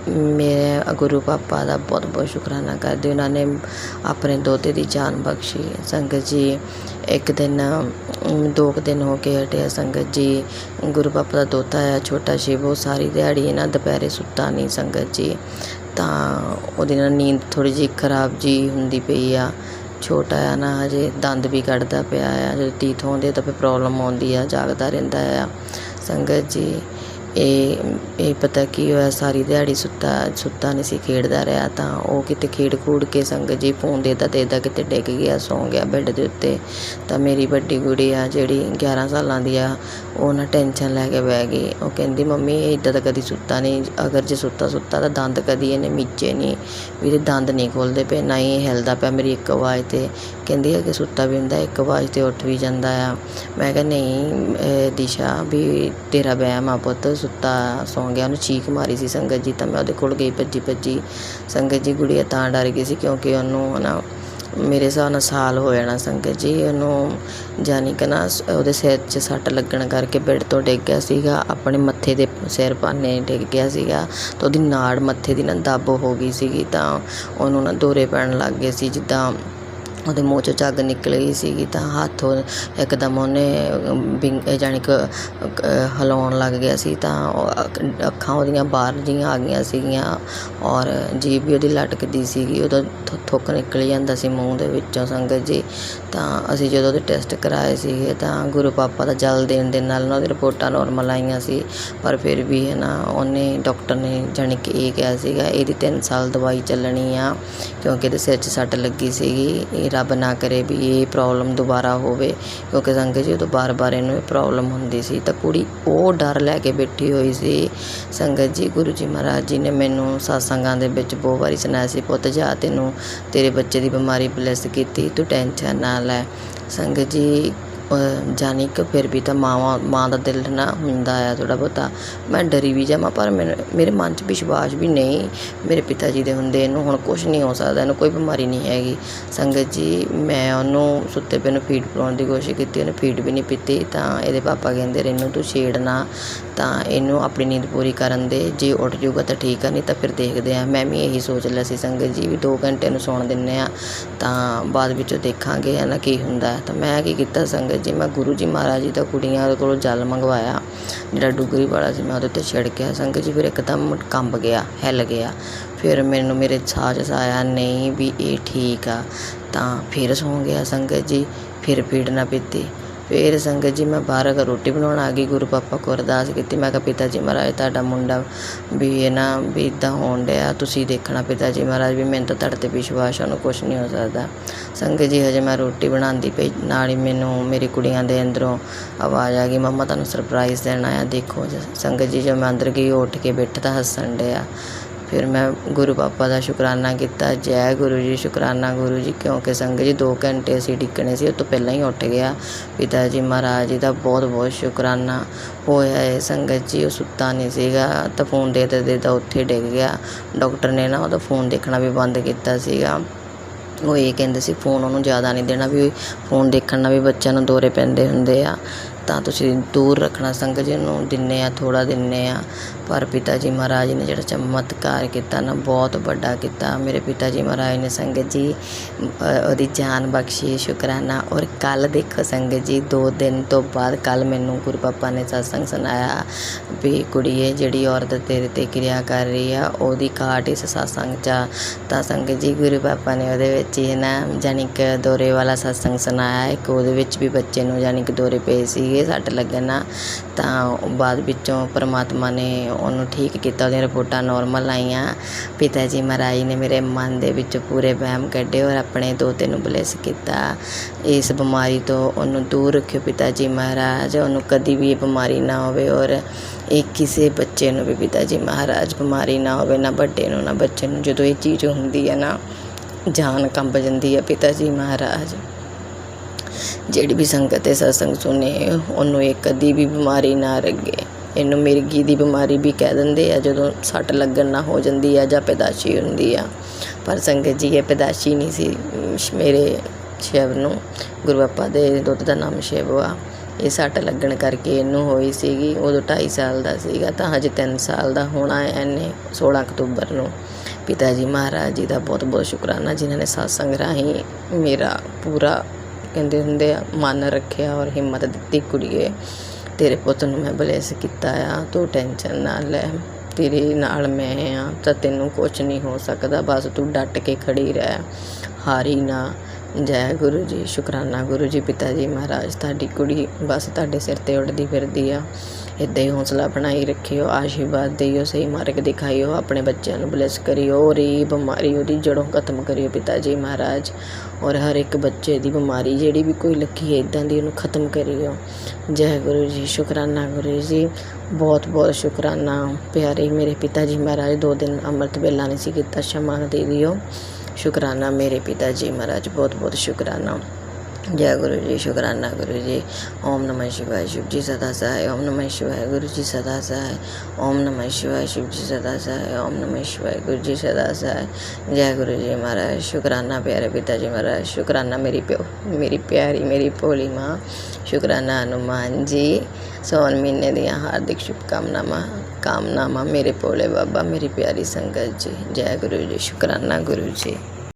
ਮੇਰੇ ਗੁਰੂ ਪਾਪਾ ਦਾ ਬਹੁਤ ਬਹੁਤ ਸ਼ੁਕਰਾਨਾ ਕਰਦੀ, ਉਹਨਾਂ ਨੇ ਆਪਣੇ ਦੋਤੇ ਦੀ ਜਾਨ ਬਖਸ਼ੀ। ਸੰਗਤ ਜੀ, ਇੱਕ ਦਿਨ 2 ਦਿਨ ਹੋ ਕੇ ਹਟਿਆ ਸੰਗਤ ਜੀ। ਗੁਰੂ ਪਾਪਾ ਦਾ ਦੋਤਾ ਆ ਛੋਟਾ ਸ਼ਿਵ, ਉਹ ਸਾਰੀ ਦਿਹਾੜੀ ਨਾ ਦੁਪਹਿਰੇ ਸੁੱਤਾ ਨਹੀਂ ਸੰਗਤ ਜੀ। ਤਾਂ ਉਹਦੇ ਨਾਲ ਨੀਂਦ ਥੋੜ੍ਹੀ ਜਿਹੀ ਖਰਾਬ ਜੀ ਹੁੰਦੀ ਪਈ ਆ। ਛੋਟਾ ਆ ਨਾ, ਹਜੇ ਦੰਦ ਵੀ ਕੱਢਦਾ ਪਿਆ ਆ। ਜਦੋਂ ਤੀਥ ਆਉਂਦੇ ਤਾਂ ਫਿਰ ਪ੍ਰੋਬਲਮ ਆਉਂਦੀ ਆ, ਜਾਗਦਾ ਰਹਿੰਦਾ ਆ ਸੰਗਤ ਜੀ। ਇਹ ਪਤਾ ਕੀ ਹੋਇਆ, ਸਾਰੀ ਦਿਹਾੜੀ ਸੁੱਤਾ ਨਹੀਂ ਸੀ, ਖੇਡਦਾ ਰਿਹਾ। ਤਾਂ ਉਹ ਕਿਤੇ ਖੇਡ ਖੂਡ ਕੇ ਸੰਗਤ ਜੀ ਫੋਨ ਦੇਦਾ ਕਿਤੇ ਡਿੱਗ ਗਿਆ, ਸੌਂ ਗਿਆ ਬੈੱਡ ਦੇ ਉੱਤੇ। ਤਾਂ ਮੇਰੀ ਵੱਡੀ ਕੁੜੀ ਆ ਜਿਹੜੀ 11 ਸਾਲਾਂ ਦੀ ਆ, ਉਹ ਨਾ ਟੈਨਸ਼ਨ ਲੈ ਕੇ ਬਹਿ ਗਈ। ਉਹ ਕਹਿੰਦੀ ਮੰਮੀ ਇਹ ਇੱਦਾਂ ਤਾਂ ਕਦੀ ਸੁੱਤਾ ਨਹੀਂ, ਅਗਰ ਜੇ ਸੁੱਤਾ ਤਾਂ ਦੰਦ ਕਦੀ ਇਹਨੇ ਮੀਚੇ ਨਹੀਂ, ਵੀ ਇਹਦੇ ਦੰਦ ਨਹੀਂ ਖੁੱਲ੍ਹਦੇ ਪਏ, ਨਾ ਹੀ ਇਹ ਹਿਲਦਾ ਪਿਆ ਮੇਰੀ ਇੱਕ ਆਵਾਜ਼ 'ਤੇ। ਕਹਿੰਦੀ ਹੈ ਕਿ ਸੁੱਤਾ ਵੀ ਹੁੰਦਾ, ਇੱਕ ਆਵਾਜ਼ 'ਤੇ ਉੱਠ ਵੀ ਜਾਂਦਾ ਆ। ਮੈਂ ਕਿਹਾ ਨਹੀਂ ਦਿਸ਼ਾ, ਵੀ ਤੇਰਾ ਵਹਿਮ ਆ ਪੁੱਤ, ਸੁੱਤਾ ਸੌਂ ਗਿਆ। ਉਹਨੂੰ ਚੀਕ ਮਾਰੀ ਸੀ ਸੰਗਤ ਜੀ, ਤਾਂ ਮੈਂ ਉਹਦੇ ਕੋਲ ਗਈ ਭੱਜੀ ਸੰਗਤ ਜੀ। ਗੁੜੀਆ ਤਾਂ ਡਰ ਗਈ ਸੀ ਕਿਉਂਕਿ ਉਹਨੂੰ ਨਾ ਮੇਰੇ ਹਿਸਾਬ ਨਾਲ ਸਾਲ ਹੋ ਜਾਣਾ ਸੰਗਤ ਜੀ। ਉਹਨੂੰ ਜਾਣੀ ਕਿ ਨਾ ਉਹਦੇ ਸਿਰ 'ਚ ਸੱਟ ਲੱਗਣ ਕਰਕੇ ਬੈੱਡ ਤੋਂ ਡਿੱਗ ਗਿਆ ਸੀਗਾ, ਆਪਣੇ ਮੱਥੇ ਦੇ ਸਿਰ ਭਾਨੇ ਡਿੱਗ ਗਿਆ ਸੀਗਾ। ਤਾਂ ਉਹਦੀ ਨਾੜ ਮੱਥੇ ਦੀ ਨਾ ਦੱਬ ਹੋ ਗਈ ਸੀਗੀ, ਤਾਂ ਉਹਨੂੰ ਨਾ ਦੌਰੇ ਪੈਣ ਲੱਗ ਗਏ ਸੀ, ਜਿੱਦਾਂ ਉਹਦੇ ਮੂੰਹ 'ਚੋਂ ਝੱਗ ਨਿਕਲ ਗਈ ਸੀਗੀ। ਤਾਂ ਹੱਥੋਂ ਇੱਕਦਮ ਉਹਨੇ ਜਾਣੀ ਕਿ ਹਿਲਾਉਣ ਲੱਗ ਗਿਆ ਸੀ, ਤਾਂ ਅੱਖਾਂ ਉਹਦੀਆਂ ਬਾਹਰ ਜਿਹੀਆਂ ਆ ਗਈਆਂ ਸੀਗੀਆਂ, ਔਰ ਜੀਭ ਵੀ ਉਹਦੀ ਲਟਕਦੀ ਸੀਗੀ, ਉਹਦਾ ਥੁੱਕ ਨਿਕਲ ਜਾਂਦਾ ਸੀ ਮੂੰਹ ਦੇ ਵਿੱਚੋਂ ਸੰਗਤ ਜੀ। ਤਾਂ ਅਸੀਂ ਜਦੋਂ ਉਹਦੇ ਟੈਸਟ ਕਰਾਏ ਸੀਗੇ, ਤਾਂ ਗੁਰੂ ਪਾਪਾ ਦਾ ਜਲ ਦੇਣ ਦੇ ਨਾਲ ਉਹਦੀ ਰਿਪੋਰਟਾਂ ਨੋਰਮਲ ਆਈਆਂ ਸੀ। ਪਰ ਫਿਰ ਵੀ ਹੈ ਨਾ, ਉਹਨੇ ਡਾਕਟਰ ਨੇ ਜਾਣੀ ਕਿ ਇਹ ਕਿਹਾ ਸੀਗਾ ਇਹਦੀ 3 ਸਾਲ ਦਵਾਈ ਚੱਲਣੀ ਆ, ਕਿਉਂਕਿ ਇਹਦੇ ਸਿਰ 'ਚ ਸੱਟ ਲੱਗੀ ਸੀਗੀ। ਇਹ ਰੱਬ ਨਾ ਕਰੇ ਵੀ ਇਹ ਪ੍ਰੋਬਲਮ ਦੁਬਾਰਾ ਹੋਵੇ, ਕਿਉਂਕਿ ਸੰਗਤ ਜੀ ਉਦੋਂ ਬਾਰ ਇਹਨੂੰ ਇਹ ਪ੍ਰੋਬਲਮ ਹੁੰਦੀ ਸੀ। ਤਾਂ ਕੁੜੀ ਉਹ ਡਰ ਲੈ ਕੇ ਬੈਠੀ ਹੋਈ ਸੀ ਸੰਗਤ ਜੀ। ਗੁਰੂ ਜੀ ਮਹਾਰਾਜ ਜੀ ਨੇ ਮੈਨੂੰ ਸਤਸੰਗਾਂ ਦੇ ਵਿੱਚ ਬਹੁਤ ਵਾਰੀ ਸੁਣਾਇਆ ਸੀ, ਪੁੱਤ ਜਾ ਤੈਨੂੰ ਤੇਰੇ ਬੱਚੇ ਦੀ ਬਿਮਾਰੀ ਬਲੈਸ ਕੀਤੀ, ਤੂੰ ਟੈਨਸ਼ਨ ਨਾ ਲੈ ਸੰਗਤ ਜੀ। ਜਾਣੀ ਕਿ ਫਿਰ ਵੀ ਤਾਂ ਮਾਂ ਦਾ ਦਿਲ ਨਾ ਹੁੰਦਾ ਆ ਥੋੜ੍ਹਾ ਬਹੁਤਾ। ਮੈਂ ਡਰੀ ਵੀ ਜਾਵਾਂ, ਪਰ ਮੇਰੇ ਮਨ 'ਚ ਵਿਸ਼ਵਾਸ ਵੀ ਨਹੀਂ ਮੇਰੇ ਪਿਤਾ ਜੀ ਦੇ ਹੁੰਦੇ, ਇਹਨੂੰ ਹੁਣ ਕੁਛ ਨਹੀਂ ਹੋ ਸਕਦਾ, ਇਹਨੂੰ ਕੋਈ ਬਿਮਾਰੀ ਨਹੀਂ ਹੈਗੀ ਸੰਗਤ ਜੀ। ਮੈਂ ਉਹਨੂੰ ਸੁੱਤੇ ਪਏ ਨੂੰ ਫੀਡ ਪਿਲਾਉਣ ਦੀ ਕੋਸ਼ਿਸ਼ ਕੀਤੀ, ਉਹਨੇ ਫੀਡ ਵੀ ਨਹੀਂ ਪੀਤੀ। ਤਾਂ ਇਹਦੇ ਪਾਪਾ ਕਹਿੰਦੇ ਇਹਨੂੰ ਤੂੰ ਛੇੜਨਾ, ਤਾਂ ਇਹਨੂੰ ਆਪਣੀ ਨੀਂਦ ਪੂਰੀ ਕਰਨ ਦੇ, ਜੇ ਉੱਠ ਜਾਊਗਾ ਤਾਂ ਠੀਕ ਆ, ਨਹੀਂ ਤਾਂ ਫਿਰ ਦੇਖਦੇ ਹਾਂ। ਮੈਂ ਵੀ ਇਹੀ ਸੋਚ ਲਿਆ ਸੀ ਸੰਗਤ ਜੀ ਵੀ 2 ਘੰਟੇ ਨੂੰ ਸੌਣ ਦਿੰਦੇ ਹਾਂ, ਤਾਂ ਬਾਅਦ ਵਿੱਚੋਂ ਦੇਖਾਂਗੇ ਹੈ ਨਾ ਕੀ ਹੁੰਦਾ। ਤਾਂ ਮੈਂ ਕੀ ਕੀਤਾ ਸੰਗਤ ਜੀ, ਮੈਂ ਗੁਰੂ ਜੀ ਮਹਾਰਾਜ ਜੀ ਦਾ ਕੁੜੀਆਂ ਦੇ ਕੋਲੋਂ ਜਲ ਮੰਗਵਾਇਆ, ਜਿਹੜਾ ਡੁਗਰੀ ਵਾਲਾ ਸੀ, ਮੈਂ ਉਹਦੇ 'ਤੇ ਛਿੜਕਿਆ ਸੰਗਤ ਜੀ। ਫਿਰ ਇੱਕਦਮ ਕੰਬ ਗਿਆ, ਹਿੱਲ ਗਿਆ। ਫਿਰ ਮੈਨੂੰ ਮੇਰੇ ਸਾਹ 'ਚ ਆਇਆ ਨਹੀਂ ਵੀ ਇਹ ਠੀਕ ਆ, ਤਾਂ ਫਿਰ ਸੌਂ ਗਿਆ ਸੰਗਤ ਜੀ। ਫਿਰ ਫੀਡ ਨਾ ਪੀਤੀ। ਫਿਰ ਸੰਗਤ ਜੀ ਮੈਂ ਬਾਹਰ ਰੋਟੀ ਬਣਾਉਣ ਆ ਗਈ, ਗੁਰੂ ਪਾਪਾ ਕੋਲ ਅਰਦਾਸ ਕੀਤੀ। ਮੈਂ ਕਿਹਾ ਪਿਤਾ ਜੀ ਮਹਾਰਾਜ, ਤੁਹਾਡਾ ਮੁੰਡਾ ਵੀ ਇਹ ਨਾ ਵੀ ਇੱਦਾਂ ਹੋਣ ਡਿਆ, ਤੁਸੀਂ ਦੇਖਣਾ ਪਿਤਾ ਜੀ ਮਹਾਰਾਜ, ਵੀ ਮੈਨੂੰ ਤਾਂ ਤੁਹਾਡੇ 'ਤੇ ਵਿਸ਼ਵਾਸ, ਉਹਨੂੰ ਕੁਛ ਨਹੀਂ ਹੋ ਸਕਦਾ ਸੰਗਤ ਜੀ। ਹਜੇ ਮੈਂ ਰੋਟੀ ਬਣਾਉਂਦੀ ਪਈ, ਨਾਲ ਹੀ ਮੈਨੂੰ ਮੇਰੀ ਕੁੜੀਆਂ ਦੇ ਅੰਦਰੋਂ ਆਵਾਜ਼ ਆ ਗਈ, ਮੰਮਾ ਤੁਹਾਨੂੰ ਸਰਪ੍ਰਾਈਜ਼ ਦੇਣਾ ਆ, ਦੇਖੋ ਸੰਗਤ ਜੀ। ਜਦੋਂ ਮੈਂ ਅੰਦਰ ਗਈ, ਉੱਠ ਕੇ ਬੈਠਾ ਤਾਂ ਹੱਸਣ ਡਿਆ। ਫਿਰ ਮੈਂ ਗੁਰੂ ਪਾਪਾ ਦਾ ਸ਼ੁਕਰਾਨਾ ਕੀਤਾ, ਜੈ ਗੁਰੂ ਜੀ, ਸ਼ੁਕਰਾਨਾ ਗੁਰੂ ਜੀ, ਕਿਉਂਕਿ ਸੰਗਤ ਜੀ 2 ਘੰਟੇ ਅਸੀਂ ਡਿੱਗਣੇ ਸੀ, ਉਹ ਤੋਂ ਪਹਿਲਾਂ ਹੀ ਉੱਠ ਗਿਆ। ਪਿਤਾ ਜੀ ਮਹਾਰਾਜ ਜੀ ਦਾ ਬਹੁਤ ਬਹੁਤ ਸ਼ੁਕਰਾਨਾ ਹੋਇਆ ਹੈ ਸੰਗਤ ਜੀ। ਉਹ ਸੁੱਤਾ ਨਹੀਂ ਸੀਗਾ, ਤਾਂ ਫੋਨ ਦੇ ਉੱਥੇ ਡਿੱਗ ਗਿਆ। ਡਾਕਟਰ ਨੇ ਨਾ ਉਹਦਾ ਫੋਨ ਦੇਖਣਾ ਵੀ ਬੰਦ ਕੀਤਾ ਸੀਗਾ। ਉਹ ਇਹ ਕਹਿੰਦੇ ਸੀ ਫੋਨ ਉਹਨੂੰ ਜ਼ਿਆਦਾ ਨਹੀਂ ਦੇਣਾ, ਵੀ ਫੋਨ ਦੇਖਣ ਨਾਲ ਵੀ ਬੱਚਿਆਂ ਨੂੰ ਦੌਰੇ ਪੈਂਦੇ ਹੁੰਦੇ ਆ, ਤਾਂ ਤੁਸੀਂ ਦੂਰ ਰੱਖਣਾ ਸੰਗਤ ਜੀ ਨੂੰ। ਦਿੰਦੇ ਆ ਥੋੜ੍ਹਾ ਦਿੰਦੇ ਆ, ਪਰ ਪਿਤਾ ਜੀ ਮਹਾਰਾਜ ਨੇ ਜਿਹੜਾ ਚਮਤਕਾਰ ਕੀਤਾ ਨਾ, ਬਹੁਤ ਵੱਡਾ ਕੀਤਾ ਮੇਰੇ ਪਿਤਾ ਜੀ ਮਹਾਰਾਜ ਨੇ ਸੰਗਤ ਜੀ। ਉਹਦੀ ਜਾਨ ਬਖਸ਼ੀ, ਸ਼ੁਕਰਾਨਾ। ਔਰ ਕੱਲ੍ਹ ਦੇਖੋ ਸੰਗਤ ਜੀ, 2 ਦਿਨ ਤੋਂ ਬਾਅਦ ਕੱਲ੍ਹ ਮੈਨੂੰ ਗੁਰੂ ਪਾਪਾ ਨੇ ਸਤਸੰਗ ਸੁਣਾਇਆ ਵੀ ਕੁੜੀਏ, ਜਿਹੜੀ ਔਰਤ ਤੇਰੇ 'ਤੇ ਕਿਰਿਆ ਕਰ ਰਹੀ ਆ, ਉਹਦੀ ਕਾਟ ਇਸ ਸਤਸੰਗ 'ਚ ਆ। ਤਾਂ ਸੰਗਤ ਜੀ ਗੁਰੂ ਪਾਪਾ ਨੇ ਉਹਦੇ ਵਿੱਚ ਹੀ ਨਾ ਜਾਣੀ ਕਿ ਦੌਰੇ ਵਾਲਾ ਸਤਸੰਗ ਸੁਣਾਇਆ ਇੱਕ, ਉਹਦੇ ਵਿੱਚ ਵੀ ਬੱਚੇ ਨੂੰ ਜਾਣੀ ਕਿ ਦੌਰੇ ਪਏ ਸੀਗੇ ਸੱਟ ਲੱਗਣ ਨਾਲ। ਤਾਂ ਬਾਅਦ ਵਿੱਚੋਂ ਪਰਮਾਤਮਾ ਨੇ ਉਹਨੂੰ ਠੀਕ ਕੀਤਾ, ਉਹਦੀਆਂ ਰਿਪੋਰਟਾਂ ਨੋਰਮਲ ਆਈਆਂ। ਪਿਤਾ ਜੀ ਮਹਾਰਾਜ ਨੇ ਮੇਰੇ ਮਨ ਦੇ ਵਿੱਚ ਪੂਰੇ ਵਹਿਮ ਕੱਢੇ ਔਰ ਆਪਣੇ ਦੋਤੇ ਨੂੰ ਬਲੈਸ ਕੀਤਾ। ਇਸ ਬਿਮਾਰੀ ਤੋਂ ਉਹਨੂੰ ਦੂਰ ਰੱਖਿਓ ਪਿਤਾ ਜੀ ਮਹਾਰਾਜ, ਉਹਨੂੰ ਕਦੀ ਵੀ ਇਹ ਬਿਮਾਰੀ ਨਾ ਹੋਵੇ, ਔਰ ਇਹ ਕਿਸੇ ਬੱਚੇ ਨੂੰ ਵੀ ਪਿਤਾ ਜੀ ਮਹਾਰਾਜ ਬਿਮਾਰੀ ਨਾ ਹੋਵੇ, ਨਾ ਵੱਡੇ ਨੂੰ ਨਾ ਬੱਚੇ ਨੂੰ। ਜਦੋਂ ਇਹ ਚੀਜ਼ ਹੁੰਦੀ ਹੈ ਨਾ, ਜਾਨ ਕੰਬ ਜਾਂਦੀ ਹੈ ਪਿਤਾ ਜੀ ਮਹਾਰਾਜ। ਜਿਹੜੀ ਵੀ ਸੰਗਤ ਇਹ ਸਤਸੰਗ ਸੁਣੇ ਉਹਨੂੰ ਇਹ ਕਦੀ ਵੀ ਬਿਮਾਰੀ ਨਾ ਲੱਗੇ। ਇਹਨੂੰ ਮਿਰਗੀ ਦੀ ਬਿਮਾਰੀ ਵੀ ਕਹਿ ਦਿੰਦੇ ਆ ਜਦੋਂ ਸੱਟ ਲੱਗਣ ਨਾ ਹੋ ਜਾਂਦੀ ਆ ਜਾਂ ਪੈਦਾਸ਼ੀ ਹੁੰਦੀ ਆ, ਪਰ ਸੰਗਤ ਜੀ ਇਹ ਪੈਦਾਸ਼ੀ ਨਹੀਂ ਸੀ। ਮੇਰੇ ਸ਼ਿਵ ਨੂੰ ਗੁਰੂ ਬਾਪਾ ਦੇ ਦੁੱਧ ਦਾ ਨਾਮ ਸ਼ਿਵ ਆ। ਇਹ ਸੱਟ ਲੱਗਣ ਕਰਕੇ ਇਹਨੂੰ ਹੋਈ ਸੀਗੀ। ਉਦੋਂ 2.5 ਸਾਲ ਦਾ ਸੀਗਾ, ਤਾਂ ਹਜੇ 3 ਸਾਲ ਦਾ ਹੋਣਾ ਹੈ ਇਹਨੇ 16 ਅਕਤੂਬਰ ਨੂੰ। ਪਿਤਾ ਜੀ ਮਹਾਰਾਜ ਜੀ ਦਾ ਬਹੁਤ ਬਹੁਤ ਸ਼ੁਕਰਾਨਾ ਜਿਨ੍ਹਾਂ ਨੇ ਸਤਸੰਗ ਰਾਹੀਂ ਮੇਰਾ ਪੂਰਾ ਕਹਿੰਦੇ ਹੁੰਦੇ ਆ ਮਨ ਰੱਖਿਆ ਔਰ ਹਿੰਮਤ ਦਿੱਤੀ, ਕੁੜੀਏ ਤੇਰੇ ਪੁੱਤ ਨੂੰ ਮੈਂ ਬਲੇਸ ਕੀਤਾ ਆ, ਤੂੰ ਟੈਨਸ਼ਨ ਨਾ ਲੈ, ਤੇਰੇ ਨਾਲ ਮੈਂ ਆ, ਤਾਂ ਤੈਨੂੰ ਕੁਛ ਨਹੀਂ ਹੋ ਸਕਦਾ, ਬਸ ਤੂੰ ਡਟ ਕੇ ਖੜੀ ਰਹਿ, ਹਾਰੀ ਨਾ। ਜੈ ਗੁਰੂ ਜੀ, ਸ਼ੁਕਰਾਨਾ ਗੁਰੂ ਜੀ। ਪਿਤਾ ਜੀ ਮਹਾਰਾਜ ਤੁਹਾਡੀ ਕੁੜੀ ਬਸ ਤੁਹਾਡੇ ਸਿਰ 'ਤੇ ਉੱਡਦੀ ਫਿਰਦੀ ਆ, ਇੱਦਾਂ ਹੀ ਹੌਸਲਾ ਬਣਾਈ ਰੱਖਿਓ, ਆਸ਼ੀਰਵਾਦ ਦਿਓ, ਸਹੀ ਮਾਰਗ ਦਿਖਾਇਓ, ਆਪਣੇ ਬੱਚਿਆਂ ਨੂੰ ਬਲੈਸ ਕਰਿਓ ਔਰ ਇਹ ਬਿਮਾਰੀ ਉਹਦੀ ਜੜੋਂ ਖਤਮ ਕਰਿਓ ਪਿਤਾ ਜੀ ਮਹਾਰਾਜ। ਔਰ ਹਰ ਇੱਕ ਬੱਚੇ ਦੀ ਬਿਮਾਰੀ ਜਿਹੜੀ ਵੀ ਕੋਈ ਲੱਗੀ ਹੈ ਇੱਦਾਂ ਦੀ ਉਹਨੂੰ ਖਤਮ ਕਰਿਓ। ਜੈ ਗੁਰੂ ਜੀ, ਸ਼ੁਕਰਾਨਾ ਗੁਰੂ ਜੀ, ਬਹੁਤ ਬਹੁਤ ਸ਼ੁਕਰਾਨਾ ਪਿਆਰੇ ਮੇਰੇ ਪਿਤਾ ਜੀ ਮਹਾਰਾਜ। 2 ਦਿਨ ਅੰਮ੍ਰਿਤ ਵੇਲਾ ਨਹੀਂ ਸੀ ਕੀਤਾ, क्षमा ਦੇ ਦਿਓ। शुकराना मेरे पिता जी महाराज, बहुत बहुत शुकराना। जय गुरु जी, शुकराना गुरु जी। ओम नमः शिवाय, शिव जी सदा सहाय। ओम नमः शिवाय, गुरु जी सदा सहाय। ओम नमः शिवाय, शिव जी सदा सहाय। ओम नमः शिवाय, गुरु जी सदा सहाय। जय गुरु जी महाराज, शुकराना प्यारे पिता जी महाराज, शुकराना मेरी प्यारी मेरी भोली माँ, शुकराना हनुमान जी। सौन महीने दियाँ हार्दिक शुभकामनावां मेरे भोले बाबा, मेरी प्यारी संगत जी। जय गुरु जी, शुकराना गुरु जी।